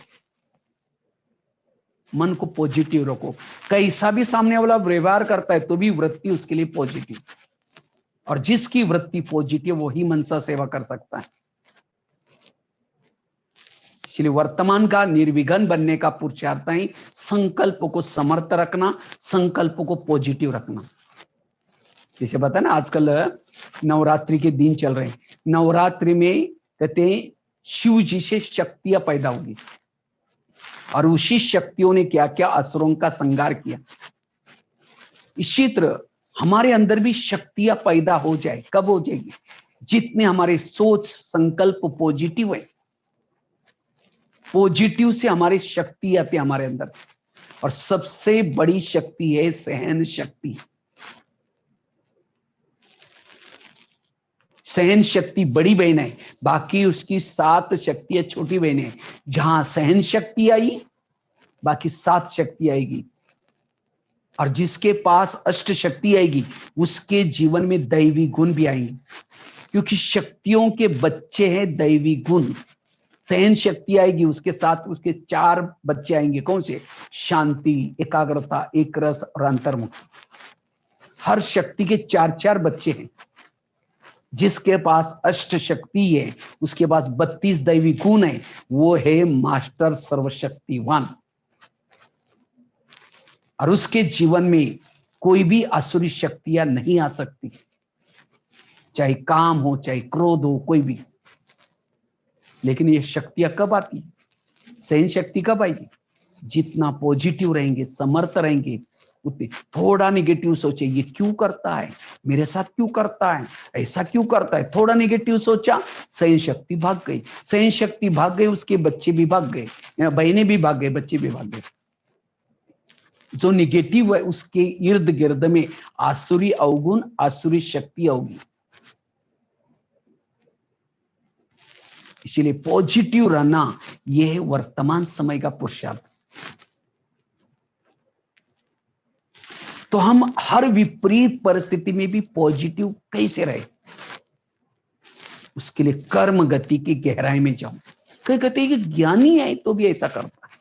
मन को पॉजिटिव रखो। कैसा भी सामने वाला व्यवहार करता है तो भी वृत्ति उसके लिए पॉजिटिव। और जिसकी वृत्ति पॉजिटिव वही मनसा सेवा कर सकता है। इसलिए वर्तमान का निर्विघ्न बनने का पुरुषार्थ है संकल्प को समर्थ रखना, संकल्प को पॉजिटिव रखना। जैसे बता ना, आजकल नवरात्रि के दिन चल रहे हैं, नवरात्रि में कहते हैं शिव जी से शक्तियां पैदा होगी, और उसी शक्तियों ने क्या क्या असुरों का संहार किया। इसी तरह हमारे अंदर भी शक्तियां पैदा हो जाए। कब हो जाएगी? जितने हमारे सोच संकल्प पॉजिटिव है, पॉजिटिव से हमारी शक्ति आती है हमारे अंदर, और सबसे बड़ी शक्ति है सहन शक्ति। सहन शक्ति बड़ी बहन है, बाकी उसकी 7 शक्तियां छोटी बहन है। जहां सहन शक्ति आई, बाकी 7 शक्ति आएगी। और जिसके पास अष्ट शक्ति आएगी, उसके जीवन में दैवी गुण भी आएंगे, क्योंकि शक्तियों के बच्चे हैं दैवी गुण। सहन शक्ति आएगी, उसके साथ उसके 4 बच्चे आएंगे। कौन से? शांति, एकाग्रता, एक रस और अंतर्मुख। हर शक्ति के 4-4 बच्चे हैं। जिसके पास अष्ट शक्ति है, उसके पास 32 दैवी गुण है, वो है मास्टर सर्वशक्तिवान। और उसके जीवन में कोई भी आसुरी शक्तियां नहीं आ सकती, चाहे काम हो, चाहे क्रोध हो, कोई भी। लेकिन ये शक्तियां कब आती? सहन शक्ति कब आएगी? जितना पॉजिटिव रहेंगे, समर्थ रहेंगे, उतने। थोड़ा निगेटिव सोचे, ये क्यों करता है, मेरे साथ क्यों करता है, ऐसा क्यों करता है, थोड़ा निगेटिव सोचा, सहन शक्ति भाग गई। सहन शक्ति भाग गई, उसके बच्चे भी भाग गए, बहनें भी भाग गए, बच्चे भी भाग गए। जो निगेटिव है उसके इर्द गिर्द में आसुरी अवगुण, आसुरी शक्ति होगी। इसीलिए पॉजिटिव रहना यह है वर्तमान समय का पुरुषार्थ। तो हम हर विपरीत परिस्थिति में भी पॉजिटिव कैसे रहे, उसके लिए कर्म गति की गहराई में जाऊं। कई कहते हैं कि ज्ञानी है तो भी ऐसा करता है।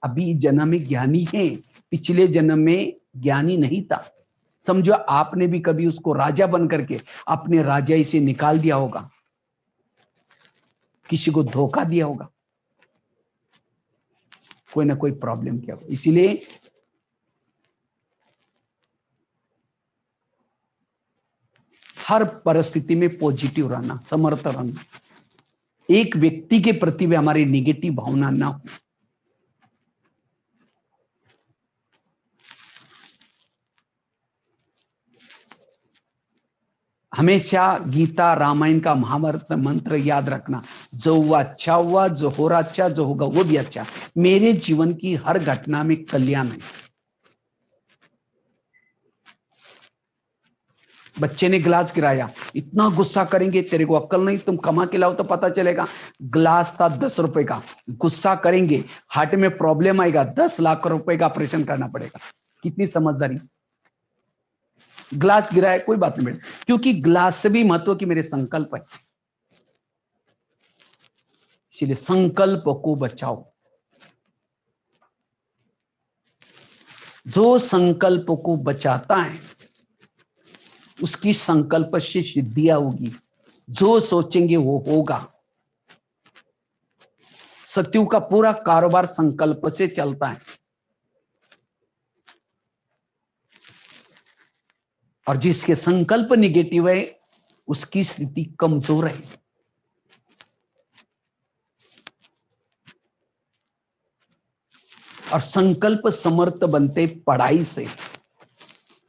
अभी जन्म में ज्ञानी है, पिछले जन्म में ज्ञानी नहीं था। समझो आपने भी कभी उसको राजा बन करके अपने राजाई से निकाल दिया होगा, किसी को धोखा दिया होगा, कोई ना कोई प्रॉब्लम किया होगा। इसीलिए हर परिस्थिति में पॉजिटिव रहना, समर्थ रहना। एक व्यक्ति के प्रति भी हमारी निगेटिव भावना ना हो। हमेशा गीता रामायण का महाभारत मंत्र याद रखना, जो हुआ अच्छा हुआ, जो हो रहा अच्छा, जो होगा वो भी अच्छा। मेरे जीवन की हर घटना में कल्याण है। बच्चे ने गिलास गिराया, इतना गुस्सा करेंगे, तेरे को अक्ल नहीं, तुम कमा के लाओ तो पता चलेगा। गिलास था 10 रुपए का, गुस्सा करेंगे, हार्ट में प्रॉब्लम आएगा, 10 लाख रुपए का ऑपरेशन करना पड़ेगा। कितनी समझदारी। ग्लास गिराया कोई बात नहीं बेटा, क्योंकि ग्लास से भी महत्व की मेरे संकल्प है। इसलिए संकल्प को बचाओ। जो संकल्प को बचाता है उसकी संकल्प से सिद्धियां होगी। जो सोचेंगे वो होगा। सत्युग का पूरा कारोबार संकल्प से चलता है, और जिसके संकल्प निगेटिव है उसकी स्थिति कमजोर है। और संकल्प समर्थ बनते पढ़ाई से।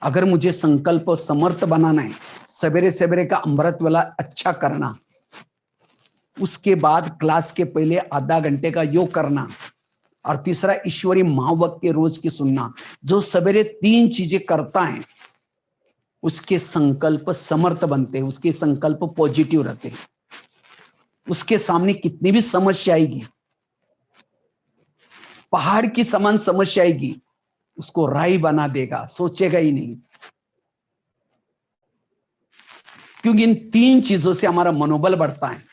अगर मुझे संकल्प समर्थ बनाना है, सवेरे सवेरे का अमृत वाला अच्छा करना, उसके बाद क्लास के पहले आधा घंटे का योग करना, और तीसरा ईश्वरी महावाक्य रोज की सुनना। जो सवेरे 3 चीजें करता है उसके संकल्प समर्थ बनते हैं, उसके संकल्प पॉजिटिव रहते हैं। उसके सामने कितनी भी समस्या आएगी, पहाड़ की समान समस्या आएगी, उसको राई बना देगा, सोचेगा ही नहीं। क्योंकि इन 3 चीजों से हमारा मनोबल बढ़ता है।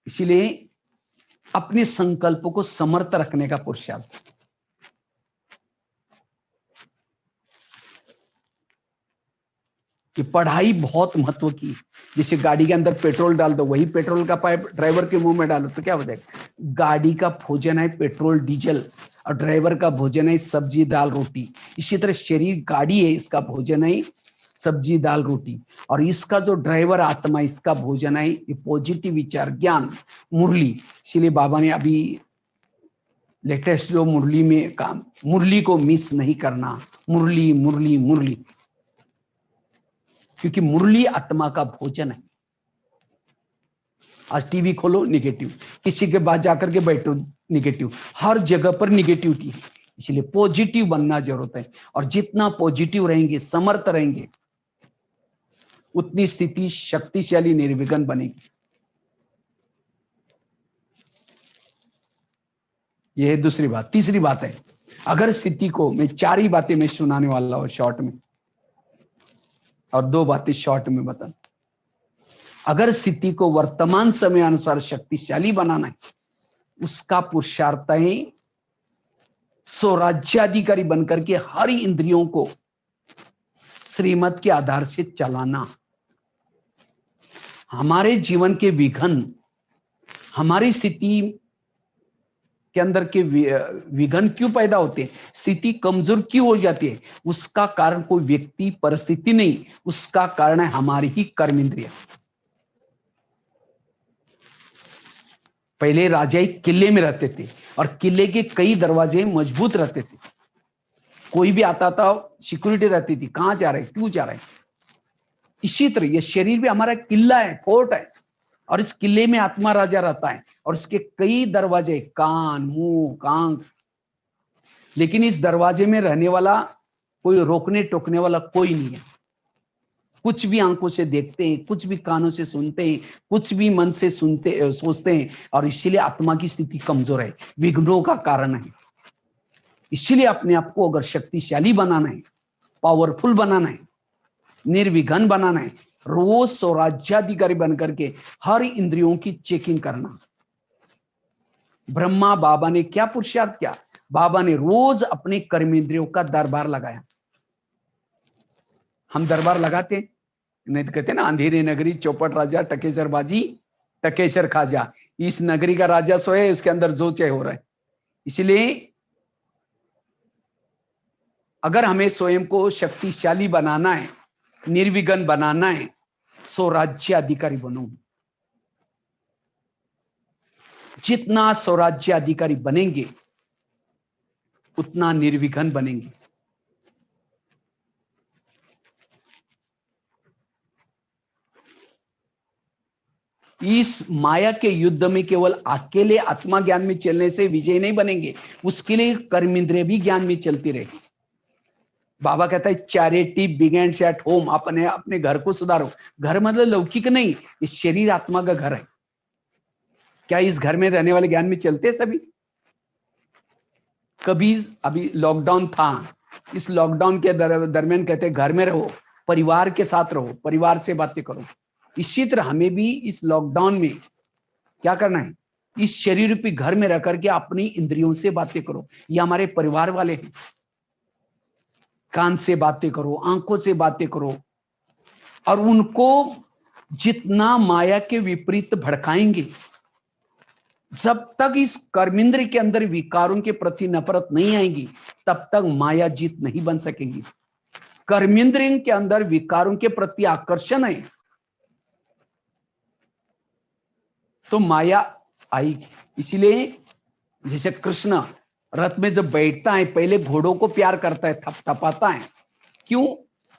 इसीलिए अपने संकल्प को समर्थ रखने का पुरुषार्थ। कि पढ़ाई बहुत महत्व की। जैसे गाड़ी के अंदर पेट्रोल डाल दो, वही पेट्रोल का पाइप ड्राइवर के मुंह में डालो तो क्या हो जाएगा? गाड़ी का भोजन है पेट्रोल डीजल, और ड्राइवर का भोजन है सब्जी दाल रोटी। इसी तरह शरीर गाड़ी है, इसका भोजन है सब्जी दाल रोटी, और इसका जो ड्राइवर आत्मा, इसका भोजन है ये पॉजिटिव विचार ज्ञान मुरली। इसीलिए बाबा ने अभी लेटेस्ट जो मुरली में काम, मुरली को मिस नहीं करना, मुरली मुरली मुरली, क्योंकि मुरली आत्मा का भोजन है। आज टीवी खोलो निगेटिव, किसी के बाद जाकर के बैठो निगेटिव, हर जगह पर निगेटिविटी है। इसलिए पॉजिटिव बनना जरूरत है, और जितना पॉजिटिव रहेंगे, समर्थ रहेंगे, उतनी स्थिति शक्तिशाली निर्विघ्न बनेगी। यह है दूसरी बात। तीसरी बात है, अगर स्थिति को, मैं 4 ही बातें मैं सुनाने वाला हूं शॉर्ट में, और 2 बातें शॉर्ट में बता। अगर स्थिति को वर्तमान समय अनुसार शक्तिशाली बनाना है, उसका पुरुषार्थ है स्वराज्याधिकारी बनकर के हर इंद्रियों को श्रीमत के आधार से चलाना। हमारे जीवन के विघ्न, हमारी स्थिति के अंदर के विघ्न क्यों पैदा होते हैं, स्थिति कमजोर क्यों हो जाती है, उसका कारण कोई व्यक्ति परिस्थिति नहीं, उसका कारण है हमारी ही कर्म इंद्रिया। पहले राजा एक किले में रहते थे, और किले के कई दरवाजे मजबूत रहते थे, कोई भी आता था सिक्योरिटी रहती थी, कहां जा रहे, क्यों जा रहे। इसी तरह ये शरीर भी हमारा किला है, फोर्ट है, और इस किले में आत्मा राजा रहता है, और इसके कई दरवाजे, कान मुंह आंख, लेकिन इस दरवाजे में रहने वाला कोई रोकने टोकने वाला कोई नहीं है। कुछ भी आंखों से देखते हैं, कुछ भी कानों से सुनते हैं, कुछ भी मन से सुनते सोचते हैं, और इसीलिए आत्मा की स्थिति कमजोर है, विघ्नों का कारण है। इसीलिए अपने आप को अगर शक्तिशाली बनाना है, पावरफुल बनाना है, निर्विघ्न बनाना है, रोज स्वराज्याधिकारी बनकर के हर इंद्रियों की चेकिंग करना। ब्रह्मा बाबा ने क्या पुरुषार्थ किया? बाबा ने रोज अपने कर्मेंद्रियों का दरबार लगाया। हम दरबार लगाते नहीं तो कहते ना, अंधेरी नगरी चौपट राजा टकेसर बाजी टकेसर खाजा, इस नगरी का राजा सोए, इसके अंदर जो चाहे हो रहा है। इसलिए अगर हमें स्वयं को शक्तिशाली बनाना है, निर्विघ्न बनाना है, स्वराज्य अधिकारी बनो। जितना स्वराज्य अधिकारी बनेंगे, उतना निर्विघ्न बनेंगे। इस माया के युद्ध में केवल अकेले आत्मा ज्ञान में चलने से विजय नहीं बनेंगे, उसके लिए कर्मेंद्रिय भी ज्ञान में चलती रहेगी। बाबा कहता है चैरिटी बिगिंस एट होम, अपने अपने घर को सुधारो। घर मतलब लौकिक नहीं, इस शरीर आत्मा का घर है। क्या इस घर में रहने वाले ज्ञान में चलते सभी? कभी अभी लॉकडाउन था, इस लॉकडाउन के दरमियान कहते घर में रहो, परिवार के साथ रहो, परिवार से बातें करो। इसी तरह हमें भी इस लॉकडाउन में क्या करना है, इस शरीर रूपी घर में रह करके अपनी इंद्रियों से बातें करो। ये हमारे परिवार वाले हैं, कान से बातें करो, आंखों से बातें करो, और उनको जितना माया के विपरीत भड़काएंगे, जब तक इस कर्मेंद्र के अंदर विकारों के प्रति नफरत नहीं आएगी, तब तक माया जीत नहीं बन सकेगी। कर्मेंद्र के अंदर विकारों के प्रति आकर्षण है तो माया आएगी। इसीलिए जैसे कृष्ण रथ में जब बैठता है, पहले घोड़ों को प्यार करता है, थपथपाता है। क्यों?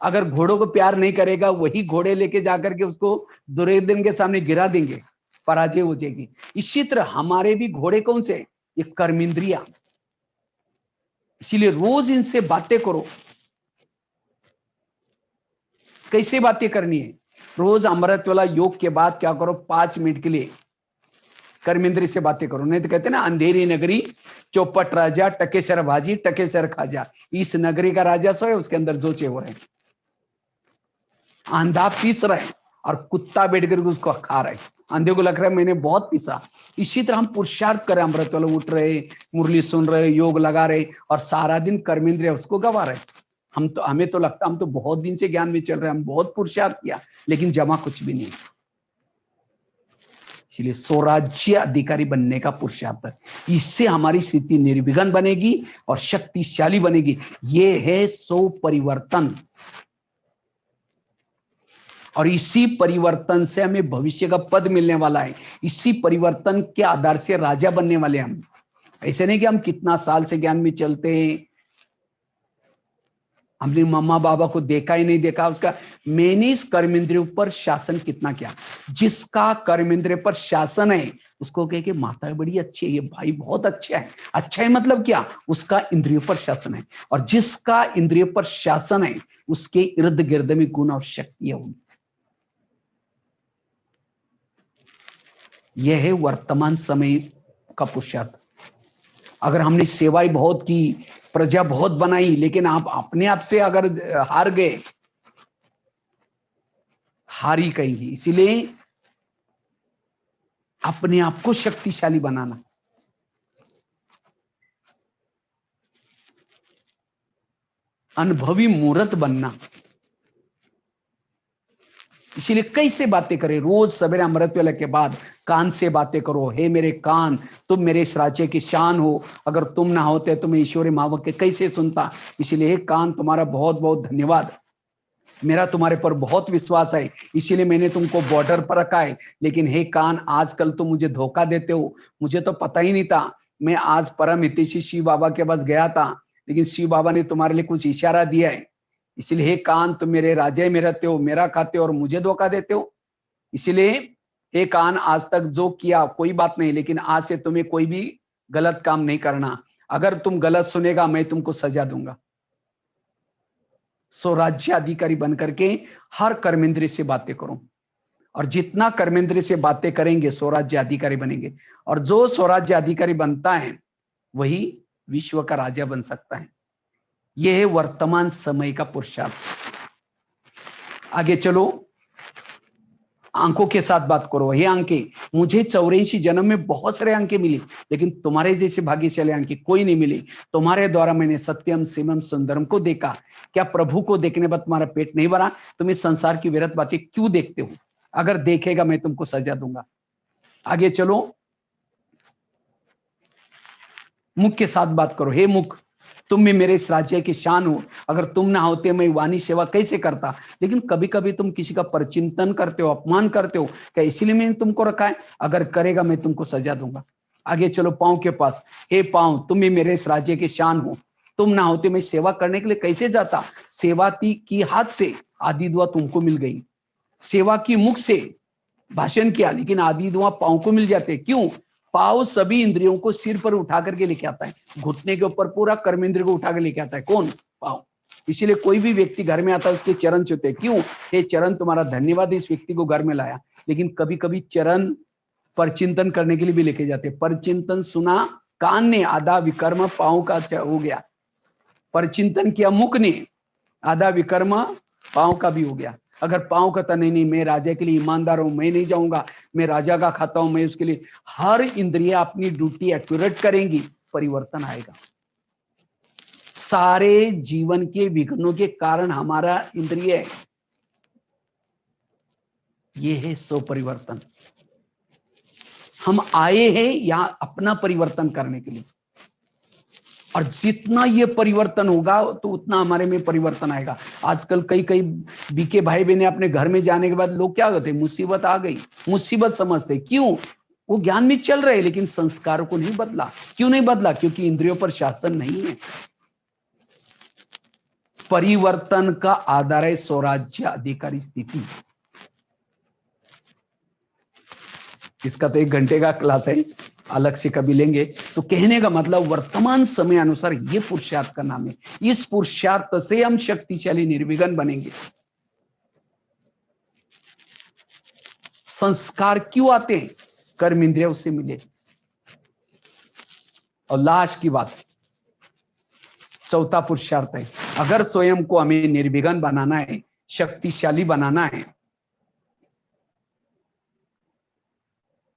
अगर घोड़ों को प्यार नहीं करेगा, वही घोड़े लेके जाकर के उसको दुर्योधन के सामने गिरा देंगे, पराजय हो जाएगी। इसी तरह हमारे भी घोड़े कौन से? ये कर्मेंद्रिया। इसीलिए रोज इनसे बातें करो। कैसे बातें करनी है? रोज अमृत वाला योग के बाद क्या करो, 5 मिनट के लिए कर्मेंद्र से बातें करो। नहीं तो कहते ना, अंधेरी नगरी चौपट राजा टकेसर भाजी टकेसर खाजा, इस नगरी का राजा सोए, उसके अंदर जोचे हो रहे, आंधा पीस रहे और कुत्ता बैठ कर उसको खा रहे। अंधे को लग रहा है मैंने बहुत पीसा। इसी तरह हम पुरुषार्थ करें, अमृत वाले उठ रहे, मुरली सुन रहे, योग लगा रहे, और सारा दिन कर्मेंद्रिय उसको गवा रहे। हमें तो लगता हम तो बहुत दिन से ज्ञान में चल रहे हैं, हम बहुत पुरुषार्थ किया, लेकिन जमा कुछ भी नहीं। इसलिए स्वराज्य अधिकारी बनने का पुरुषार्थ है, इससे हमारी स्थिति निर्विघ्न बनेगी और शक्तिशाली बनेगी। ये है सो परिवर्तन, और इसी परिवर्तन से हमें भविष्य का पद मिलने वाला है। इसी परिवर्तन के आधार से राजा बनने वाले हम। ऐसे नहीं कि हम कितना साल से ज्ञान में चलते हैं, हमने मम्मा बाबा को देखा ही नहीं देखा, उसका मैंने इस कर्मेंद्रियों पर शासन कितना किया। जिसका कर्मेंद्रिय पर शासन है उसको कहे कि माता बड़ी अच्छी है, ये भाई बहुत अच्छा है। अच्छा है मतलब क्या? उसका इंद्रियों पर शासन है, और जिसका इंद्रियों पर शासन है उसके इर्द गिर्द में गुण और शक्तियां होंगी। यह है वर्तमान समय का पुरुषार्थ। अगर हमने सेवाई बहुत की, प्रजा बहुत बनाई, लेकिन आप अपने आप से अगर हार गए, हारी कहेंगी। इसीलिए अपने आप को शक्तिशाली बनाना, अनुभवी मूर्त बनना। इसीलिए कैसे बातें करें? रोज सवेरे अमृत वेला के बाद कान से बातें करो। हे मेरे कान, तुम मेरे इस राज्य की शान हो, अगर तुम ना होते तो मैं ईश्वरीय महावाक्य कैसे सुनता। इसीलिए हे कान, तुम्हारा बहुत बहुत धन्यवाद। मेरा तुम्हारे पर बहुत विश्वास है, इसीलिए मैंने तुमको बॉर्डर पर रखा है। लेकिन हे कान, आजकल तुम मुझे धोखा देते हो, मुझे तो पता ही नहीं था। मैं आज परम हितैषी शिव बाबा के पास गया था, लेकिन शिव बाबा ने तुम्हारे लिए कुछ इशारा दिया है। इसलिए हे कान, तुम मेरे राज्य में रहते हो, मेरा खाते हो और मुझे धोखा देते हो। इसीलिए हे कान, आज तक जो किया कोई बात नहीं, लेकिन आज से तुम्हें कोई भी गलत काम नहीं करना। अगर तुम गलत सुनेगा मैं तुमको सजा दूंगा। स्वराज्य अधिकारी बनकर के हर कर्मेंद्रिय से बातें करो, और जितना कर्मेंद्रिय से बातें करेंगे स्वराज्य अधिकारी बनेंगे। और जो स्वराज्य अधिकारी बनता है वही विश्व का राजा बन सकता है। यह है वर्तमान समय का पुरुषार्थ। आगे चलो, अंकों के साथ बात करो। हे अंके, मुझे 84 जन्म में बहुत सारे अंके मिली, लेकिन तुम्हारे जैसे भाग्यशाली अंके कोई नहीं मिली। तुम्हारे द्वारा मैंने सत्यम शिवम सुंदरम को देखा। क्या प्रभु को देखने बाद तुम्हारा पेट नहीं भरा? तुम इस संसार की व्यर्थ बातें क्यों देखते हो? अगर देखेगा मैं तुमको सजा दूंगा। आगे चलो, मुख के साथ बात करो। हे मुख, तुम भी मेरे इस राज्य की शान हो, अगर तुम ना होते मैं वाणी सेवा कैसे करता। लेकिन कभी कभी तुम किसी का परचिंतन करते हो, अपमान करते हो। क्या इसीलिए मैंने तुमको रखा है? अगर करेगा मैं तुमको सजा दूंगा। आगे चलो, पांव के पास। हे पांव, तुम भी मेरे इस राज्य की शान हो, तुम ना होते मैं सेवा करने के लिए कैसे जाता। सेवा की हाथ से आदि दुआ तुमको मिल गई। सेवा की मुख से भाषण किया, लेकिन आदि दुआ पांव को मिल जाते। क्यों? पांव सभी इंद्रियों को सिर पर उठा करके लेके आता है, घुटने के ऊपर पूरा कर्मेंद्र को उठा कर लेके आता है। कौन? पांव। इसीलिए कोई भी व्यक्ति घर में आता है उसके चरण छूते। क्यों? हे चरण, तुम्हारा धन्यवाद, इस व्यक्ति को घर में लाया। लेकिन कभी कभी चरण पर चिंतन करने के लिए भी लेके जाते। पर चिंतन सुना कान ने, आधा विकर्म पांव का हो गया। पर चिंतन किया मुख ने, आधा विकर्म पांव का भी हो गया। अगर पांव कहता नहीं नहीं मैं राजा के लिए ईमानदार हूं, मैं नहीं जाऊंगा, मैं राजा का खाता हूं, मैं उसके लिए, हर इंद्रिया अपनी ड्यूटी एक्यूरेट करेंगी, परिवर्तन आएगा। सारे जीवन के विघ्नों के कारण हमारा इंद्रिय है। ये है सो परिवर्तन। हम आए हैं यहां अपना परिवर्तन करने के लिए, और जितना ये परिवर्तन होगा तो उतना हमारे में परिवर्तन आएगा। आजकल कई कई बीके भाई बहने अपने घर में जाने के बाद लोग क्या कहते हैं? मुसीबत आ गई, मुसीबत समझते। क्यों? वो ज्ञान में चल रहे लेकिन संस्कारों को नहीं बदला। क्यों नहीं बदला? क्योंकि इंद्रियों पर शासन नहीं है। परिवर्तन का आधार है स्वराज्य अधिकारी स्थिति। इसका तो 1 घंटे का क्लास है, अलग से कभी लेंगे। तो कहने का मतलब वर्तमान समय अनुसार ये पुरुषार्थ का नाम है। इस पुरुषार्थ से हम शक्तिशाली निर्विघ्न बनेंगे। संस्कार क्यों आते हैं? कर्म इंद्रिय से मिले। और लास्ट की बात, चौथा पुरुषार्थ है, अगर स्वयं को हमें निर्विघ्न बनाना है, शक्तिशाली बनाना है,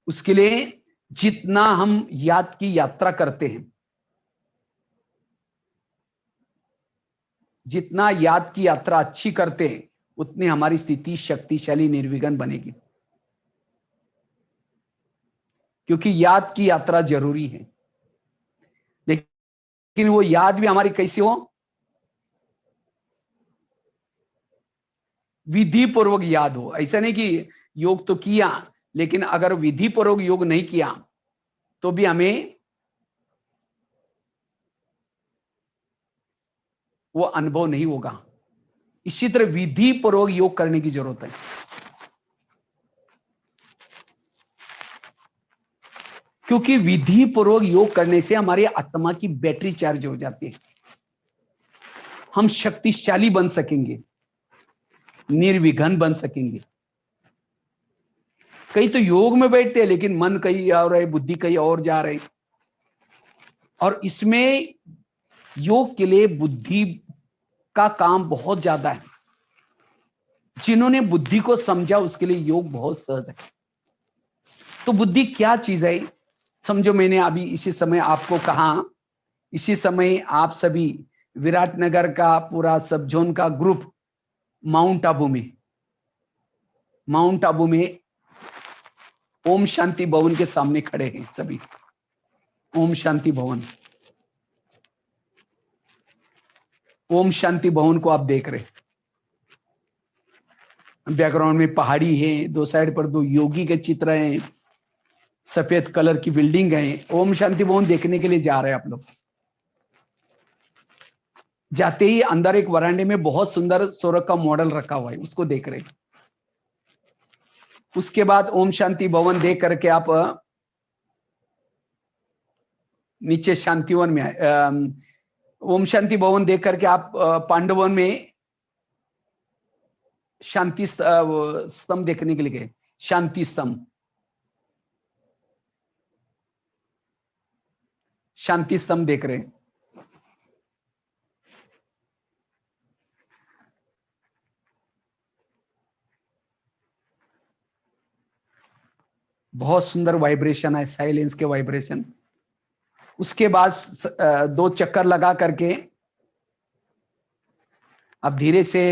उसके लिए जितना हम याद की यात्रा करते हैं, जितना याद की यात्रा अच्छी करते हैं उतनी हमारी स्थिति शक्तिशाली निर्विघ्न बनेगी, क्योंकि याद की यात्रा जरूरी है। लेकिन वो याद भी हमारी कैसी हो, विधि पूर्वक याद हो। ऐसा नहीं कि योग तो किया लेकिन अगर विधि पूर्वक योग नहीं किया तो भी हमें वो अनुभव नहीं होगा। इसी तरह विधि पूर्वक योग करने की जरूरत है। क्योंकि विधि पूर्वक योग करने से हमारी आत्मा की बैटरी चार्ज हो जाती है, हम शक्तिशाली बन सकेंगे, निर्विघ्न बन सकेंगे। कई तो योग में बैठते हैं लेकिन मन कहीं और है, बुद्धि कहीं और जा रहे, और इसमें योग के लिए बुद्धि का काम बहुत ज्यादा है। जिन्होंने बुद्धि को समझा उसके लिए योग बहुत सहज है। तो बुद्धि क्या चीज है, समझो मैंने अभी इसी समय आपको कहा, इसी समय आप सभी विराटनगर का पूरा सब जोन का ग्रुप माउंट आबू में ओम शांति भवन के सामने खड़े हैं सभी। ओम शांति भवन, ओम शांति भवन को आप देख रहे, बैकग्राउंड में पहाड़ी है, दो साइड पर दो योगी के चित्र हैं, सफेद कलर की बिल्डिंग है। ओम शांति भवन देखने के लिए जा रहे हैं आप लोग। जाते ही अंदर एक वरांडे में बहुत सुंदर सौर का मॉडल रखा हुआ है, उसको देख रहे। उसके बाद ओम शांति भवन देख करके आप नीचे शांतिवन में आए। ओम शांति भवन देख करके आप पांडवन में शांति स्तंभ देखने के लिए गए, शांति स्तंभ, शांति स्तंभ देख रहे हैं। बहुत सुंदर वाइब्रेशन है, साइलेंस के वाइब्रेशन। उसके बाद दो चक्कर लगा करके अब धीरे से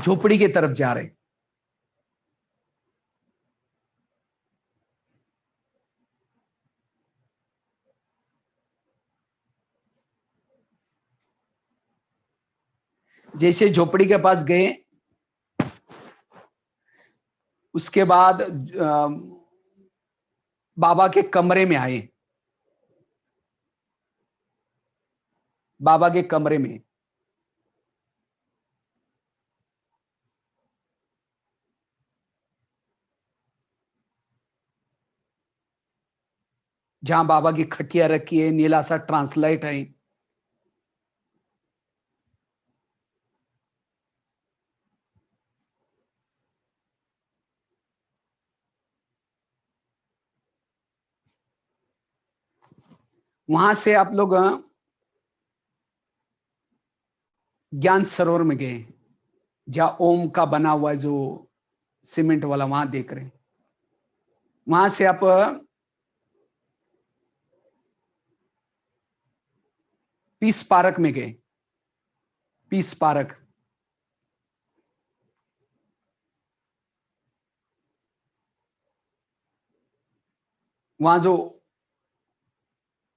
झोपड़ी की तरफ जा रहे। जैसे झोपड़ी के पास गए उसके बाद बाबा के कमरे में आए। बाबा के कमरे में जहां बाबा की खटिया रखी है, नीला सा ट्रांसलाइट है। वहां से आप लोग ज्ञान सरोवर में गए, जहां ओम का बना हुआ जो सीमेंट वाला, वहां देख रहे। वहां से आप पीस पार्क में गए, पीस पार्क। वहां जो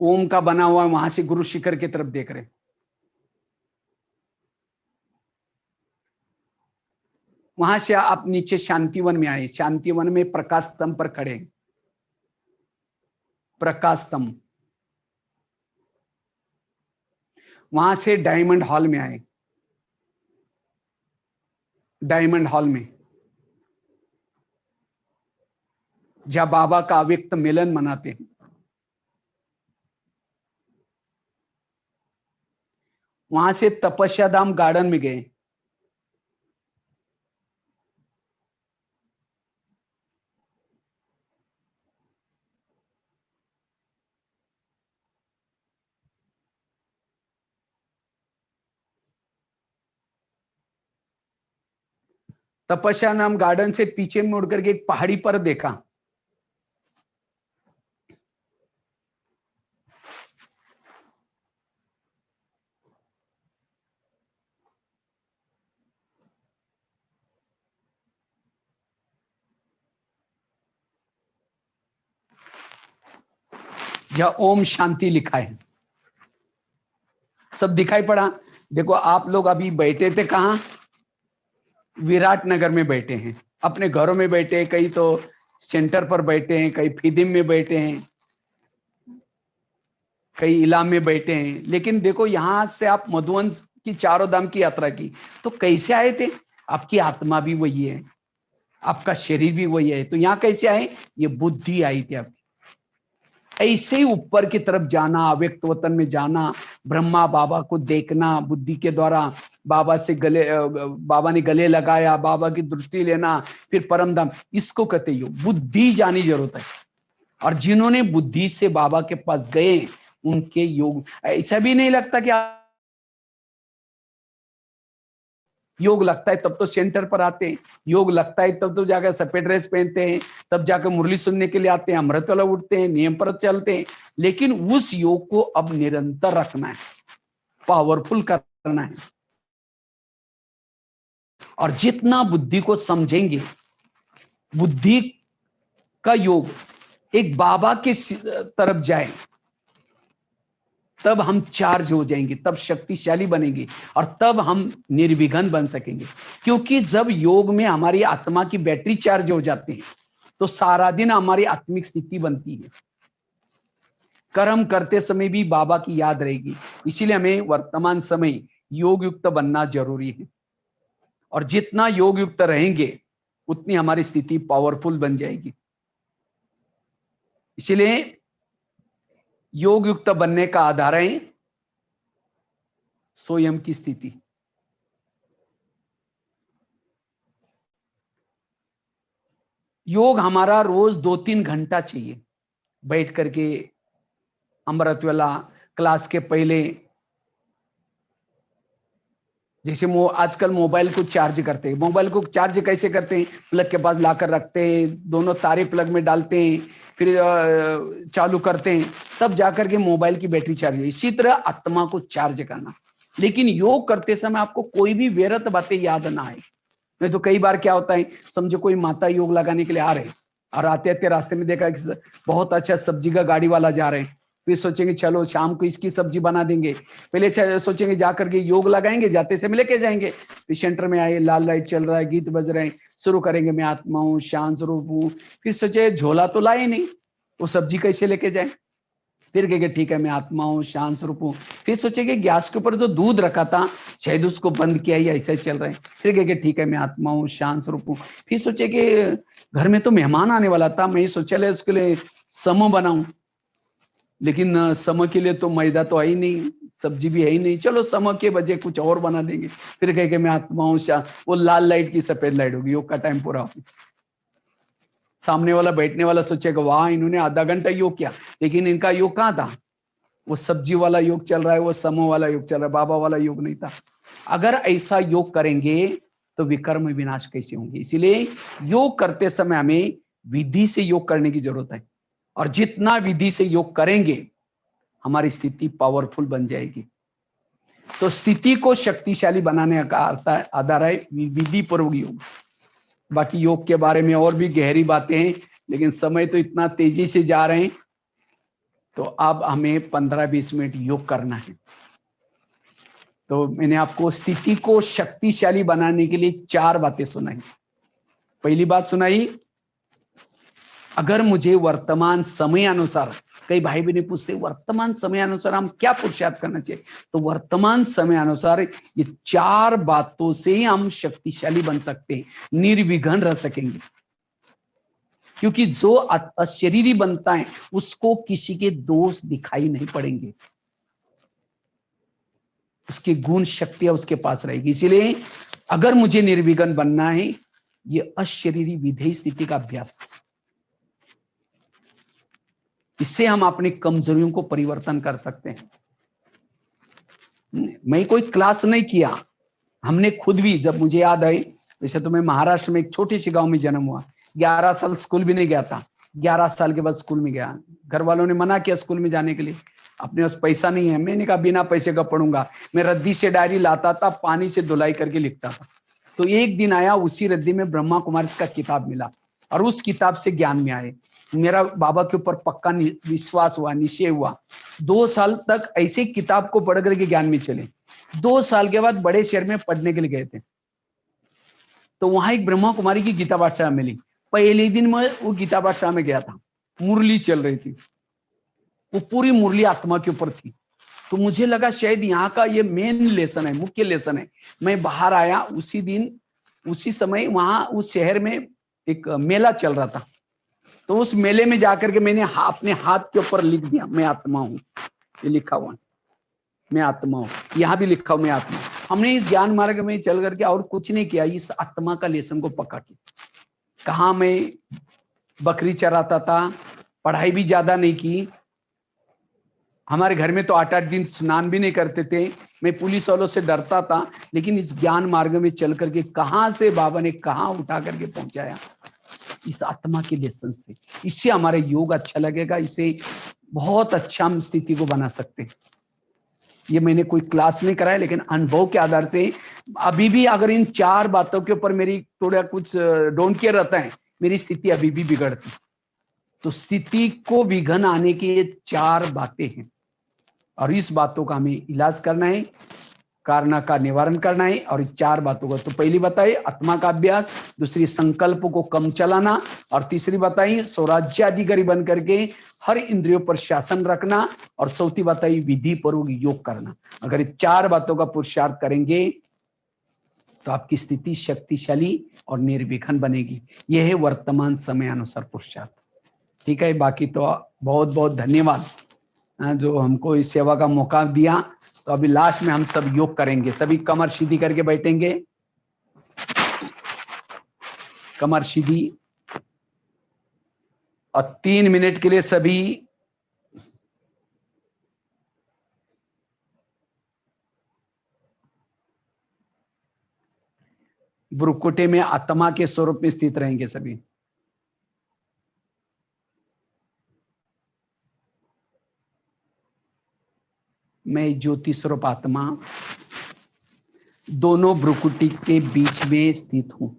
ओम का बना हुआ है, वहां से गुरु शिखर की तरफ देख रहे। वहां से आप नीचे शांतिवन में आए। शांतिवन में प्रकाश स्तंभ पर खड़े, प्रकाश स्तंभ। वहां से डायमंड हॉल में आए, डायमंड हॉल में जहां बाबा का अव्यक्त मिलन मनाते हैं। वहां से तपस्या धाम गार्डन में गए। तपस्या नाम गार्डन से पीछे मुड़ करके एक पहाड़ी पर देखा। जहां ओम शांति लिखा है, सब दिखाई पड़ा। देखो आप लोग अभी बैठे थे कहाँ? विराटनगर में बैठे हैं, अपने घरों में बैठे हैं, कई तो सेंटर पर बैठे हैं, कई फिदिम में बैठे हैं, कई इलाम में बैठे हैं। लेकिन देखो यहां से आप मधुवन की चारों धाम की यात्रा की तो कैसे आए थे? आपकी आत्मा भी वही है, आपका शरीर भी वही है, तो यहाँ कैसे आए? ये बुद्धि आई थी आपकी। ऐसे ही ऊपर की तरफ जाना, अव्यक्त वतन में जाना, ब्रह्मा बाबा को देखना बुद्धि के द्वारा, बाबा से बाबा ने गले लगाया, बाबा की दृष्टि लेना, फिर परम धाम, इसको कहते योग। बुद्धि जानी जरूरत है, और जिन्होंने बुद्धि से बाबा के पास गए उनके योग। ऐसा भी नहीं लगता कि योग लगता है तब तो सेंटर पर आते हैं, योग लगता है तब तो जाकर सफेद ड्रेस पहनते हैं, तब जाकर मुरली सुनने के लिए आते हैं, अमृत वाला उठते हैं, नियम पर चलते हैं। लेकिन उस योग को अब निरंतर रखना है, पावरफुल करना है। और जितना बुद्धि को समझेंगे, बुद्धि का योग एक बाबा के तरफ जाए, तब हम चार्ज हो जाएंगे, तब शक्तिशाली बनेंगे, और तब हम निर्विघ्न बन सकेंगे। क्योंकि जब योग में हमारी आत्मा की बैटरी चार्ज हो जाती है तो सारा दिन हमारी आत्मिक स्थिति बनती है, कर्म करते समय भी बाबा की याद रहेगी। इसीलिए हमें वर्तमान समय योग युक्त बनना जरूरी है, और जितना योग युक्त रहेंगे उतनी हमारी स्थिति पावरफुल बन जाएगी। इसीलिए योग युक्त बनने का आधार है स्वयं की स्थिति। योग हमारा रोज 2-3 घंटा चाहिए, बैठ करके अमृत वेला क्लास के पहले। जैसे आजकल मोबाइल को चार्ज करते हैं, मोबाइल को चार्ज कैसे करते हैं? प्लग के पास लाकर रखते हैं, दोनों तारे प्लग में डालते हैं, फिर चालू करते हैं, तब जाकर के मोबाइल की बैटरी चार्ज है। इसी तरह आत्मा को चार्ज करना। लेकिन योग करते समय आपको कोई भी व्यर्थ बातें याद ना आए। नहीं तो कई बार क्या होता है, समझो कोई माता योग लगाने के लिए आ रहे हैं, और आते आते रास्ते में देखा कि बहुत अच्छा सब्जी का गाड़ी वाला जा रहे हैं, फिर सोचेंगे चलो शाम को इसकी सब्जी बना देंगे। पहले सोचेंगे जाकर के योग लगाएंगे, जाते समय लेके जाएंगे। फिर सेंटर में आए, लाल लाइट चल रहा है, गीत बज रहे हैं, शुरू करेंगे मैं आत्मा हूँ, शांत स्वरूप हूँ। फिर सोचे झोला तो लाए नहीं, वो सब्जी कैसे लेके जाए? फिर कहेंगे ठीक है मैं आत्मा हूँ, शांत स्वरूप हूँ। फिर सोचेंगे गैस के ऊपर जो दूध रखा था शायद उसको बंद किया या ऐसा चल रहा है। फिर कहेंगे ठीक है मैं आत्मा हूँ, शांत स्वरूप हूँ। फिर सोचे कि घर में तो मेहमान आने वाला था, मैं सोचा उसके लिए सम बनाऊं, लेकिन सम के लिए तो मैदा तो है ही नहीं, सब्जी भी है ही नहीं, चलो सम के बजे कुछ और बना देंगे। फिर कहेंगे मैं आत्मा हूँ, वो लाल लाइट की सफेद लाइट होगी, योग का टाइम पूरा हो। सामने वाला बैठने वाला सोचेगा वाह इन्होंने आधा घंटा योग किया, लेकिन इनका योग कहाँ था? वो सब्जी वाला योग चल रहा है, वो समो वाला योग चल रहा है, बाबा वाला योग नहीं था। अगर ऐसा योग करेंगे तो विकर्म विनाश कैसे होंगे? इसीलिए योग करते समय हमें विधि से योग करने की जरूरत है, और जितना विधि से योग करेंगे हमारी स्थिति पावरफुल बन जाएगी। तो स्थिति को शक्तिशाली बनाने का आधार है विधि पूर्वक योग। बाकी योग के बारे में और भी गहरी बातें हैं, लेकिन समय तो इतना तेजी से जा रहे हैं, तो अब हमें 15-20 मिनट योग करना है। तो मैंने आपको स्थिति को शक्तिशाली बनाने के लिए 4 बातें सुनाई। पहली बात सुनाई, अगर मुझे वर्तमान समय अनुसार, कई भाई बहन पूछते वर्तमान समय अनुसार हम क्या पुरुषार्थ करना चाहिए, तो वर्तमान समय अनुसार ये 4 बातों से ही हम शक्तिशाली बन सकते हैं, निर्विघ्न रह सकेंगे। क्योंकि जो अशरीरी बनता है उसको किसी के दोष दिखाई नहीं पड़ेंगे, उसकी गुण शक्तियां उसके पास रहेगी। इसीलिए अगर मुझे निर्विघ्न बनना है, ये अशरीरी विधेय स्थिति का अभ्यास, इससे हम अपनी कमजोरियों को परिवर्तन कर सकते हैं। मैं कोई क्लास नहीं किया, हमने खुद भी, जब मुझे याद है, वैसे तो मैं महाराष्ट्र में एक छोटे से गांव में जन्म हुआ, 11 साल स्कूल भी नहीं गया था। 11 साल के बाद स्कूल में गया, घर वालों ने मना किया स्कूल में जाने के लिए, अपने पास पैसा नहीं है। मैंने कहा बिना पैसे का पढ़ूंगा। मैं रद्दी से डायरी लाता था, पानी से धुलाई करके लिखता था। तो एक दिन आया, उसी रद्दी में ब्रह्मा कुमारी का किताब मिला, और उस किताब से ज्ञान में आए। मेरा बाबा के ऊपर पक्का विश्वास हुआ, निश्चय हुआ। 2 साल तक ऐसे किताब को पढ़ करके ज्ञान में चले। 2 साल के बाद बड़े शहर में पढ़ने के लिए गए थे, तो वहां एक ब्रह्मा कुमारी की गीता पाठशाला मिली। पहले दिन मैं वो गीता पाठशाला में गया था, मुरली चल रही थी, वो पूरी मुरली आत्मा के ऊपर थी। तो मुझे लगा शायद यहाँ का ये मेन लेसन है, मुख्य लेसन है। मैं बाहर आया, उसी दिन उसी समय वहां उस शहर में एक मेला चल रहा था। तो उस मेले में जाकर के मैंने अपने हाथ के ऊपर लिख दिया, मैं आत्मा हूं। ये लिखा हुआ, मैं आत्मा हूं। यहाँ भी लिखा हुआ, मैं आत्मा। हमने इस ज्ञान मार्ग में चल करके और कुछ नहीं किया, इस आत्मा का लेसन को पक्का किया। कहा मैं बकरी चराता था, पढ़ाई भी ज्यादा नहीं की। हमारे घर में तो 8-8 दिन स्नान भी नहीं करते थे। मैं पुलिस वालों से डरता था, लेकिन इस ज्ञान मार्ग में चल करके कहां से बाबा ने कहां उठा करके पहुंचाया, इस आत्मा के लेसन से। इससे हमारे योग अच्छा लगेगा, इससे बहुत अच्छा हम स्थिति को बना सकते हैं। ये मैंने कोई क्लास नहीं कराया, लेकिन अनुभव के आधार से अभी भी अगर इन 4 बातों के ऊपर मेरी थोड़ा कुछ डोंट केयर रहता है, मेरी स्थिति अभी भी बिगड़ती। तो स्थिति को विघन आने की ये 4 बातें हैं, और इस बातों का हमें इलाज करना है, कारण का निवारण करना है। और 4 बातों का तो पहली बताई आत्मा का अभ्यास, दूसरी संकल्प को कम चलाना, और तीसरी बताई स्वराज्याधिकारी बन करके हर इंद्रियों पर शासन रखना, और चौथी बताई विधि पूर्वक योग करना। अगर ये 4 बातों का पुरुषार्थ करेंगे तो आपकी स्थिति शक्तिशाली और निर्विघ्न बनेगी। यह है वर्तमान समय अनुसार पुरुषार्थ। ठीक है, बाकी तो बहुत बहुत धन्यवाद जो हमको इस सेवा का मौका दिया। तो अभी लास्ट में हम सब योग करेंगे, सभी कमर सीधी करके बैठेंगे, कमर सीधी, और 3 मिनट के लिए सभी भ्रुकुटी में आत्मा के स्वरूप में स्थित रहेंगे सभी। मैं ज्योति स्वरूप आत्मा दोनों भ्रुकुटी के बीच में स्थित हूं।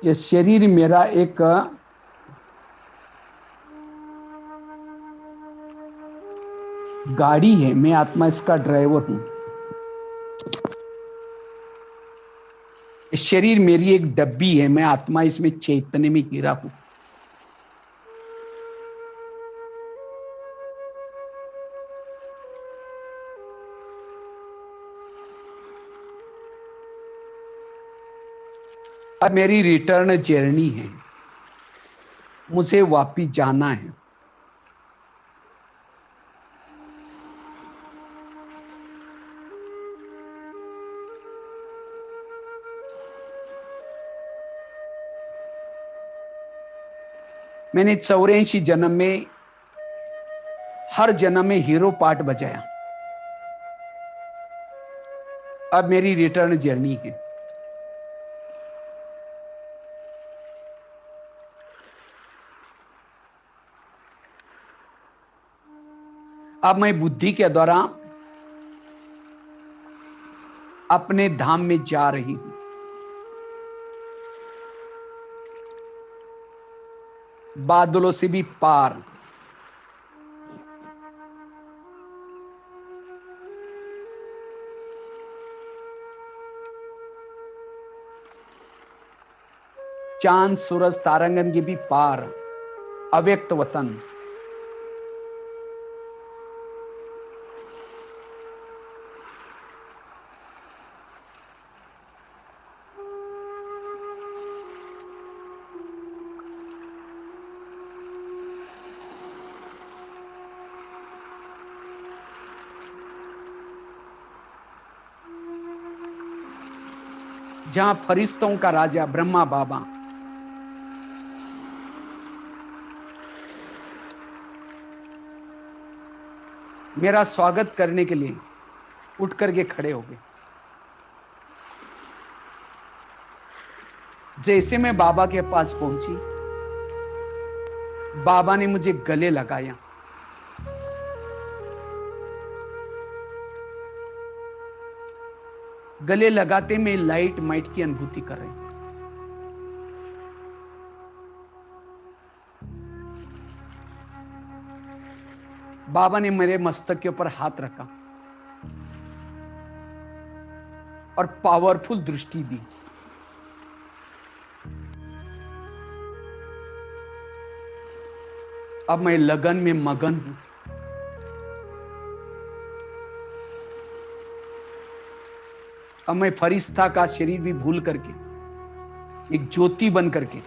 ये शरीर मेरा एक गाड़ी है, मैं आत्मा इसका ड्राइवर हूं। शरीर मेरी एक डब्बी है, मैं आत्मा इसमें चैतन्य में गिरा हूं। अब मेरी रिटर्न जर्नी है, मुझे वापिस जाना है। मैंने 84 जन्म में हर जन्म में हीरो पार्ट बजाया। अब मेरी रिटर्न जर्नी है। अब मैं बुद्धि के द्वारा अपने धाम में जा रही हूं। बादलों से भी पार। चांद सूरज तारांगन के भी पार, अव्यक्त वतन। जहां फरिश्तों का राजा ब्रह्मा बाबा, मेरा स्वागत करने के लिए उठ करके खड़े हो गए। जैसे मैं बाबा के पास पहुंची, बाबा ने मुझे गले लगाया। गले लगाते मैं लाइट माइट की अनुभूति कर रही हूं। बाबा ने मेरे मस्तक के ऊपर हाथ रखा और पावरफुल दृष्टि दी। अब मैं लगन में मगन हूं। अब मैं फरिश्ता का शरीर भी भूल करके एक ज्योति बन करके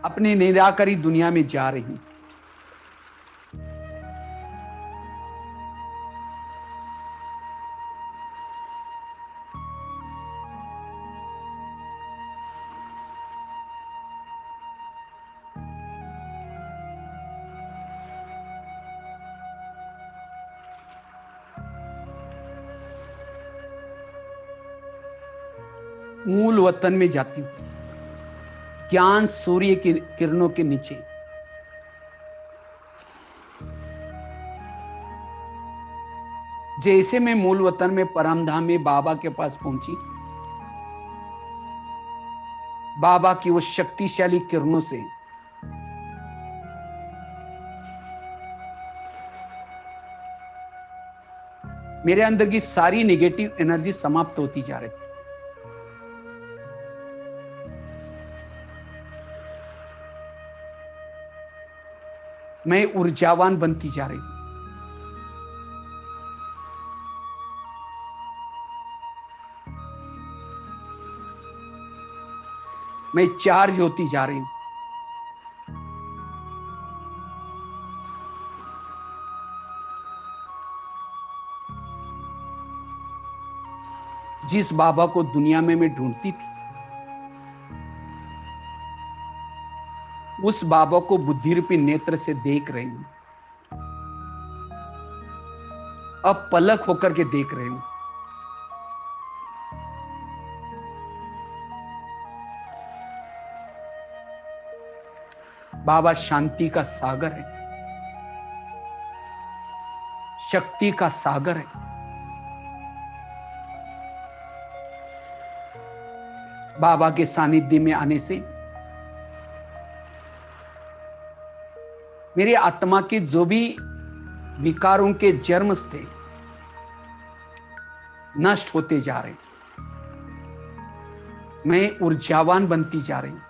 अपनी निराकरी दुनिया में जा रही हूं। मूल वतन में जाती हूं, ज्ञान सूर्य की किरणों के नीचे। जैसे मैं मूल वतन में परमधाम में बाबा के पास पहुंची, बाबा की वो शक्तिशाली किरणों से मेरे अंदर की सारी नेगेटिव एनर्जी समाप्त होती जा रही। मैं ऊर्जावान बनती जा रही हूं। मैं चार्ज होती जा रही हूं। जिस बाबा को दुनिया में मैं ढूंढती थी, उस बाबा को बुद्धि रूपी नेत्र से देख रही हूं। अब पलक होकर के देख रही हूं। बाबा शांति का सागर है, शक्ति का सागर है। बाबा के सानिध्य में आने से मेरी आत्मा के जो भी विकारों के जर्म थे नष्ट होते जा रहे। मैं ऊर्जावान बनती जा रही हूं।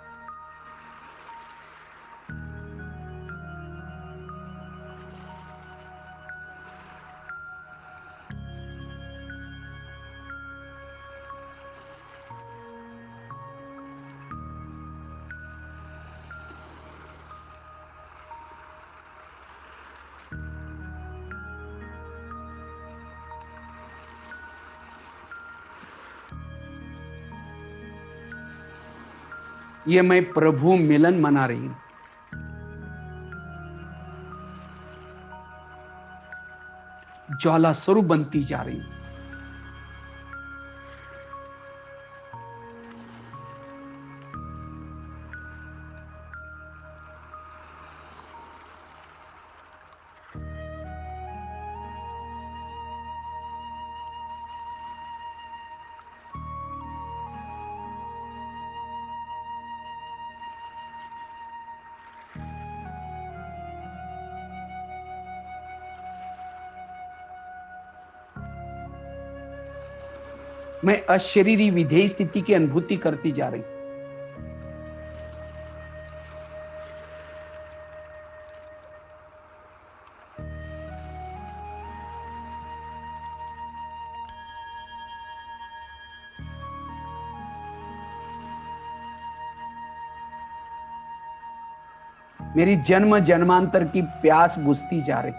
ये मैं प्रभु मिलन मना रही हूं। ज्वाला स्वरूप बनती जा रही हूं। मैं अशरीरी विधेय स्थिति की अनुभूति करती जा रही। मेरी जन्म जन्मांतर की प्यास बुझती जा रही।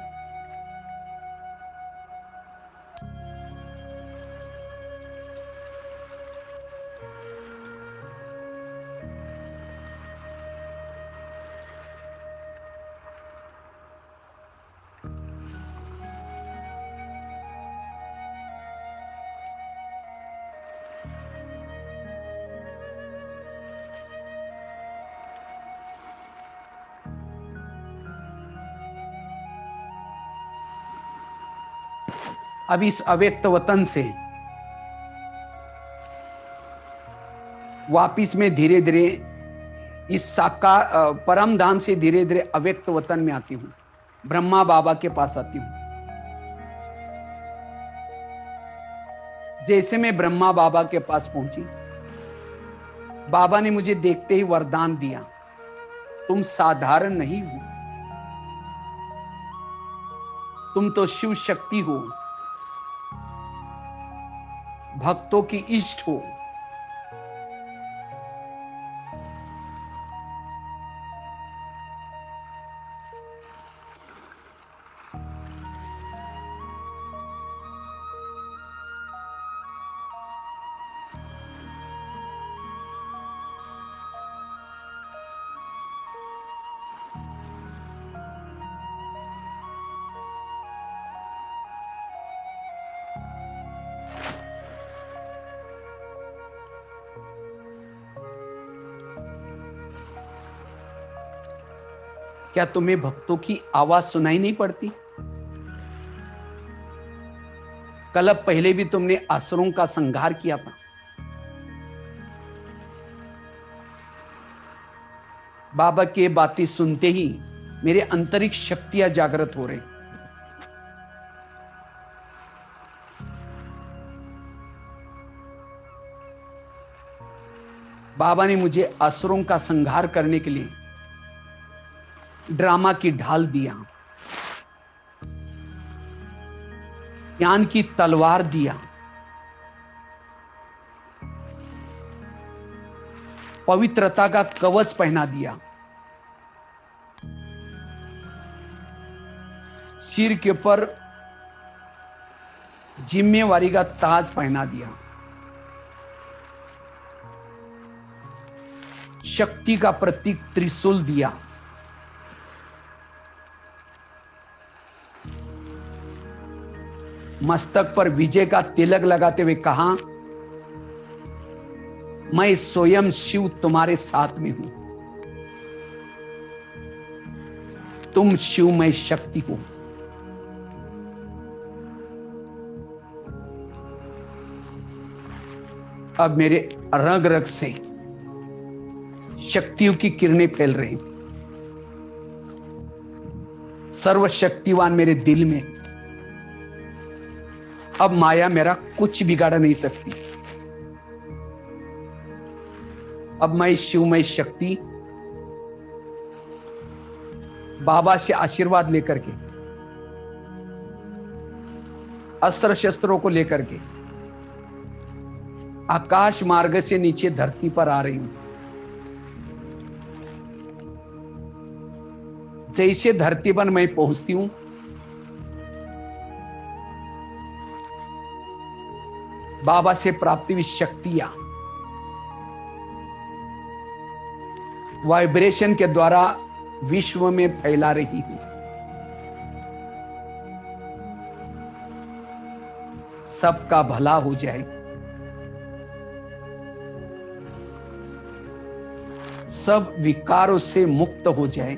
अब इस अव्यक्त वतन से वापिस में धीरे धीरे इस साकार परम धाम से धीरे धीरे अव्यक्त वतन में आती हूं, ब्रह्मा बाबा के पास आती हूं। जैसे मैं ब्रह्मा बाबा के पास पहुंची, बाबा ने मुझे देखते ही वरदान दिया, तुम साधारण नहीं हो, तुम तो शिव शक्ति हो, भक्तों की इष्ट हो। क्या तुम्हें भक्तों की आवाज सुनाई नहीं पड़ती? कल पहले भी तुमने असुरों का संहार किया था। बाबा की बातें सुनते ही मेरे आंतरिक शक्तियां जागृत हो रही। बाबा ने मुझे असुरों का संहार करने के लिए ड्रामा की ढाल दिया, ज्ञान की तलवार दिया, पवित्रता का कवच पहना दिया, सिर के ऊपर जिम्मेवारी का ताज पहना दिया, शक्ति का प्रतीक त्रिशूल दिया, मस्तक पर विजय का तिलक लगाते हुए कहा, मैं स्वयं शिव तुम्हारे साथ में हूं, तुम शिवमय शक्ति हो। अब मेरे रग रग से शक्तियों की किरणें फैल रही। सर्वशक्तिवान मेरे दिल में, अब माया मेरा कुछ बिगाड़ नहीं सकती। अब मैं शिवमय शक्ति बाबा से आशीर्वाद लेकर के, अस्त्र शस्त्रों को लेकर के आकाश मार्ग से नीचे धरती पर आ रही हूं। जैसे धरती पर मैं पहुंचती हूं, बाबा से प्राप्ति हुई शक्तियां वाइब्रेशन के द्वारा विश्व में फैला रही हूं। सबका भला हो जाए, सब विकारों से मुक्त हो जाए,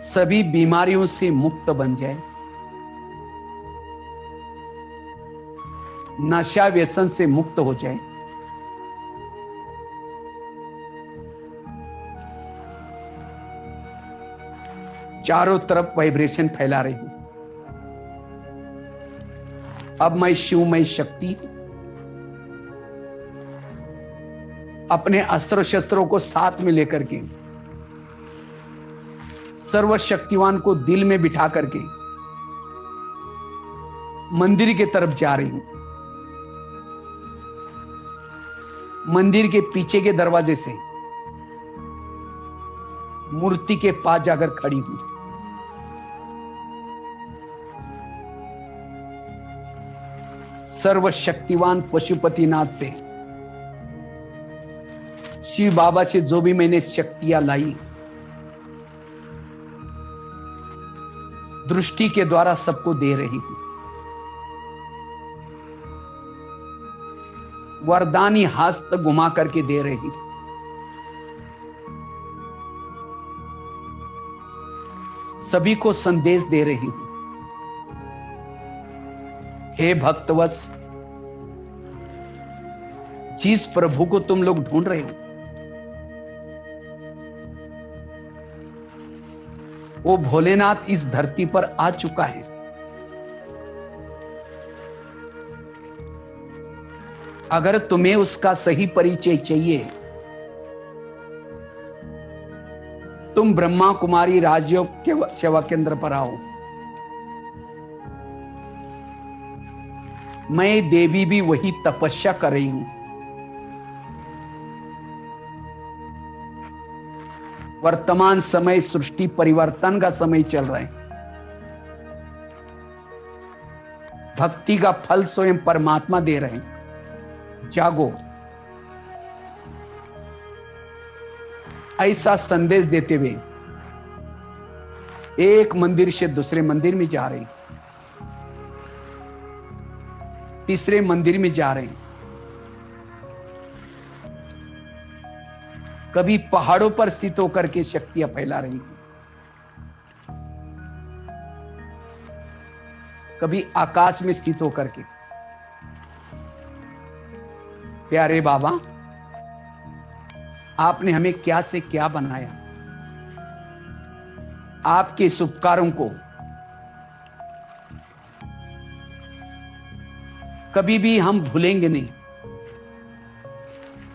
सभी बीमारियों से मुक्त बन जाए, नशा व्यसन से मुक्त हो जाए, चारों तरफ वाइब्रेशन फैला रही हूं। अब मैं शिवमय शक्ति अपने अस्त्र शस्त्रों को साथ में लेकर के, सर्वशक्तिवान को दिल में बिठा करके मंदिर की तरफ जा रही हूं। मंदिर के पीछे के दरवाजे से मूर्ति के पास जाकर खड़ी हूं। सर्वशक्तिवान पशुपतिनाथ से, शिव बाबा से जो भी मैंने शक्तियां लाई, दृष्टि के द्वारा सबको दे रही हूं। वरदानी हस्त घुमा करके दे रही हूं। सभी को संदेश दे रही हूं। हे भक्तवत्स, जिस प्रभु को तुम लोग ढूंढ रहे हो वो भोलेनाथ इस धरती पर आ चुका है। अगर तुम्हें उसका सही परिचय चाहिए, तुम ब्रह्मा कुमारी राजयोग के सेवा केंद्र पर आओ। मैं देवी भी वही तपस्या कर रही हूं। वर्तमान समय सृष्टि परिवर्तन का समय चल रहा है। भक्ति का फल स्वयं परमात्मा दे रहे हैं। जागो। ऐसा संदेश देते हुए एक मंदिर से दूसरे मंदिर में जा रहे हैं, तीसरे मंदिर में जा रहे हैं। कभी पहाड़ों पर स्थित होकर के शक्तियां फैला रही हैं, कभी आकाश में स्थित होकर के। प्यारे बाबा, आपने हमें क्या से क्या बनाया। आपके इस उपकारों को कभी भी हम भूलेंगे नहीं।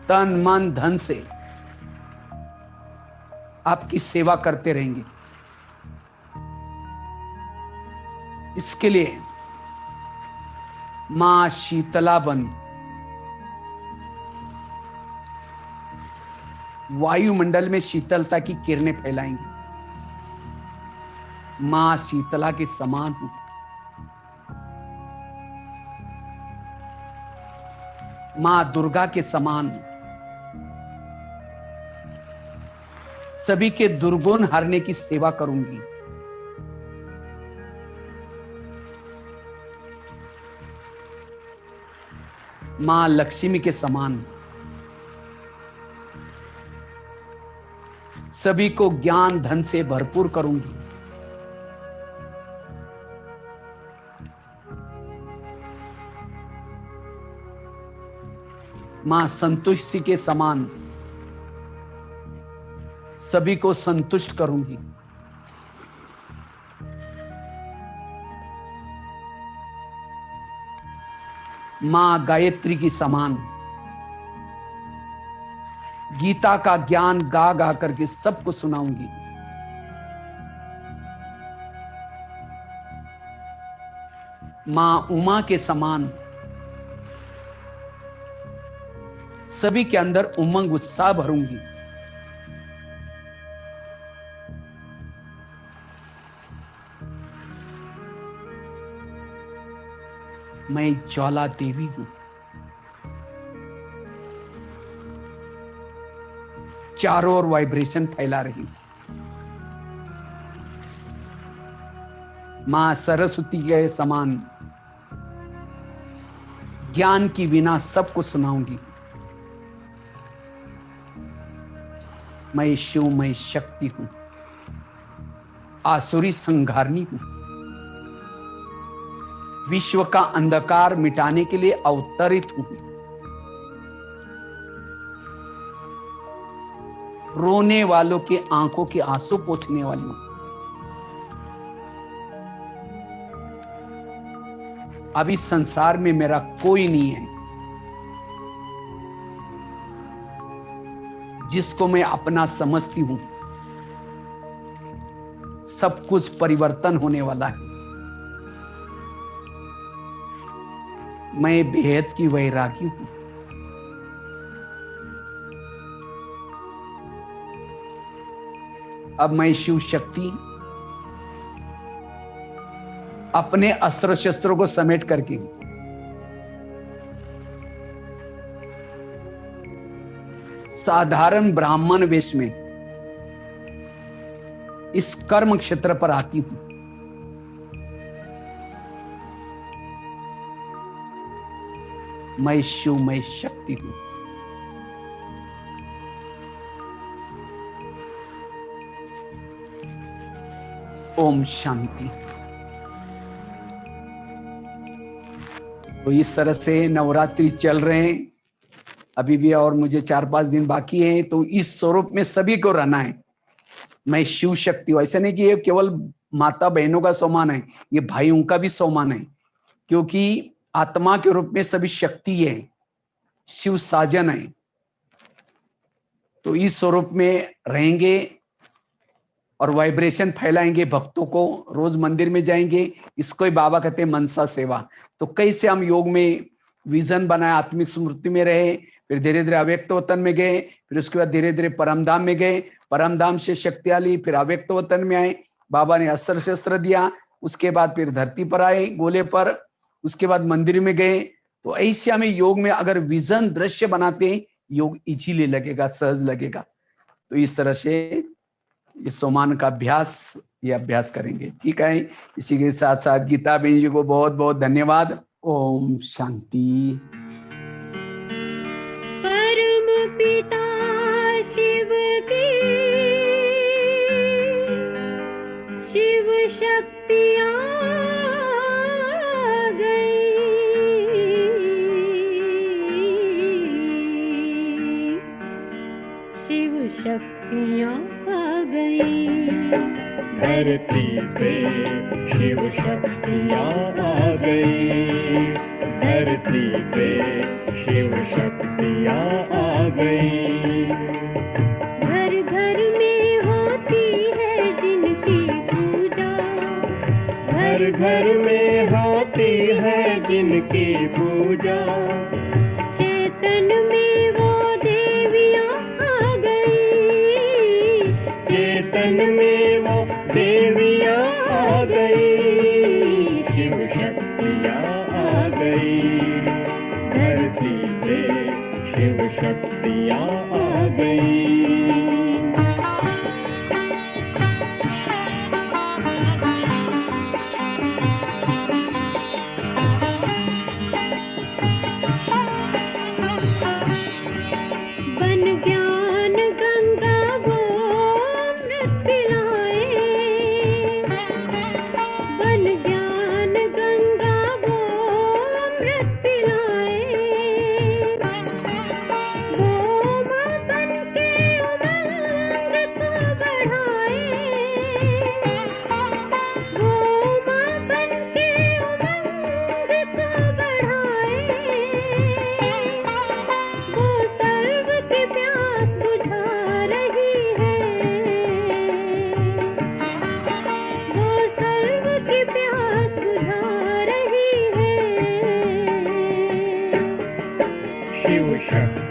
तन मन धन से आपकी सेवा करते रहेंगे। इसके लिए मां शीतला बन वायुमंडल में शीतलता की किरणें फैलाएंगी। मां शीतला के समान हूं। मां दुर्गा के समान हूं। सभी के दुर्गुण हरने की सेवा करूंगी। मां लक्ष्मी के समान हूं। सभी को ज्ञान धन से भरपूर करूंगी। मां संतुष्टि के समान सभी को संतुष्ट करूंगी। मां गायत्री की समान गीता का ज्ञान गा गा करके सबको सुनाऊंगी। मां उमा के समान सभी के अंदर उमंग उत्साह भरूंगी। मैं ज्वाला देवी हूं। चारों ओर वाइब्रेशन फैला रही हूं। मां सरस्वती के समान ज्ञान की वीणा सबको सुनाऊंगी। मैं शिव, मैं शक्ति हूं। आसुरी संघारनी हूं। विश्व का अंधकार मिटाने के लिए अवतरित हूं। रोने वालों के आंखों के आंसू पोंछने वाली हूं। अब इस संसार में मेरा कोई नहीं है जिसको मैं अपना समझती हूं। सब कुछ परिवर्तन होने वाला है। मैं बेहद की वैरागी हूं। अब मैं शिव शक्ति अपने अस्त्र शस्त्रों को समेट करके साधारण ब्राह्मण वेश में इस कर्म क्षेत्र पर आती हूं। मैं शिव, मैं शक्ति हूं। ओम शांति। तो इस तरह से नवरात्रि चल रहे हैं, अभी भी और मुझे 4-5 दिन बाकी हैं। तो इस स्वरूप में सभी को रहना है। मैं शिव शक्ति हूं, ऐसा नहीं कि ये केवल माता बहनों का सम्मान है, ये भाइयों का भी सम्मान है, क्योंकि आत्मा के रूप में सभी शक्ति है, शिव साजन है। तो इस स्वरूप में रहेंगे और वाइब्रेशन फैलाएंगे भक्तों को, रोज मंदिर में जाएंगे। इसको ही बाबा कहते हैं मनसा सेवा। तो कैसे हम योग में विजन बनाए, आत्मिक स्मृति में रहे, फिर धीरे धीरे अव्यक्त वतन में गए, फिर उसके बाद धीरे धीरे परमधाम में गए, परमधाम से शक्तियां ली, फिर अव्यक्त वतन में आए, बाबा ने अस्त्र शस्त्र दिया, उसके बाद फिर धरती पर आए गोले पर, उसके बाद मंदिर में गए। तो ऐसे हमें योग में अगर विजन दृश्य बनाते हैं, योग इजीली लगेगा, सहज लगेगा। तो इस तरह से ये सोमान का अभ्यास करेंगे, ठीक है। इसी के साथ साथ गीता बहन जी को बहुत बहुत धन्यवाद। ओम शांति। परम पिता शिव की शिव शक्तियाँ गई, शिव शक्तियाँ आ गई। धरती पे शिव शक्तियाँ आ गई, धरती पे शिव शक्तियाँ आ गई। घर घर में होती है जिनकी पूजा, घर घर में होती है जिनकी पूजा, चेतन में वो देवियाँ आ गई, चेतन में वो देवियाँ आ गई, शिव शक्तियाँ आ गई। धरती पे शिव शक्तियाँ आ गई। बन ज्ञान गंगा वो अमृत पिलाए, बन ज्ञान गंगा वो अमृत पिलाए। वो माँ बन के उमंग को बढ़ाए, वो माँ बन के उमंग को बढ़ाए। वो सर्व की प्यास बुझा रही है, वो सर्व की प्यास बुझा रही है। शिव शक्ति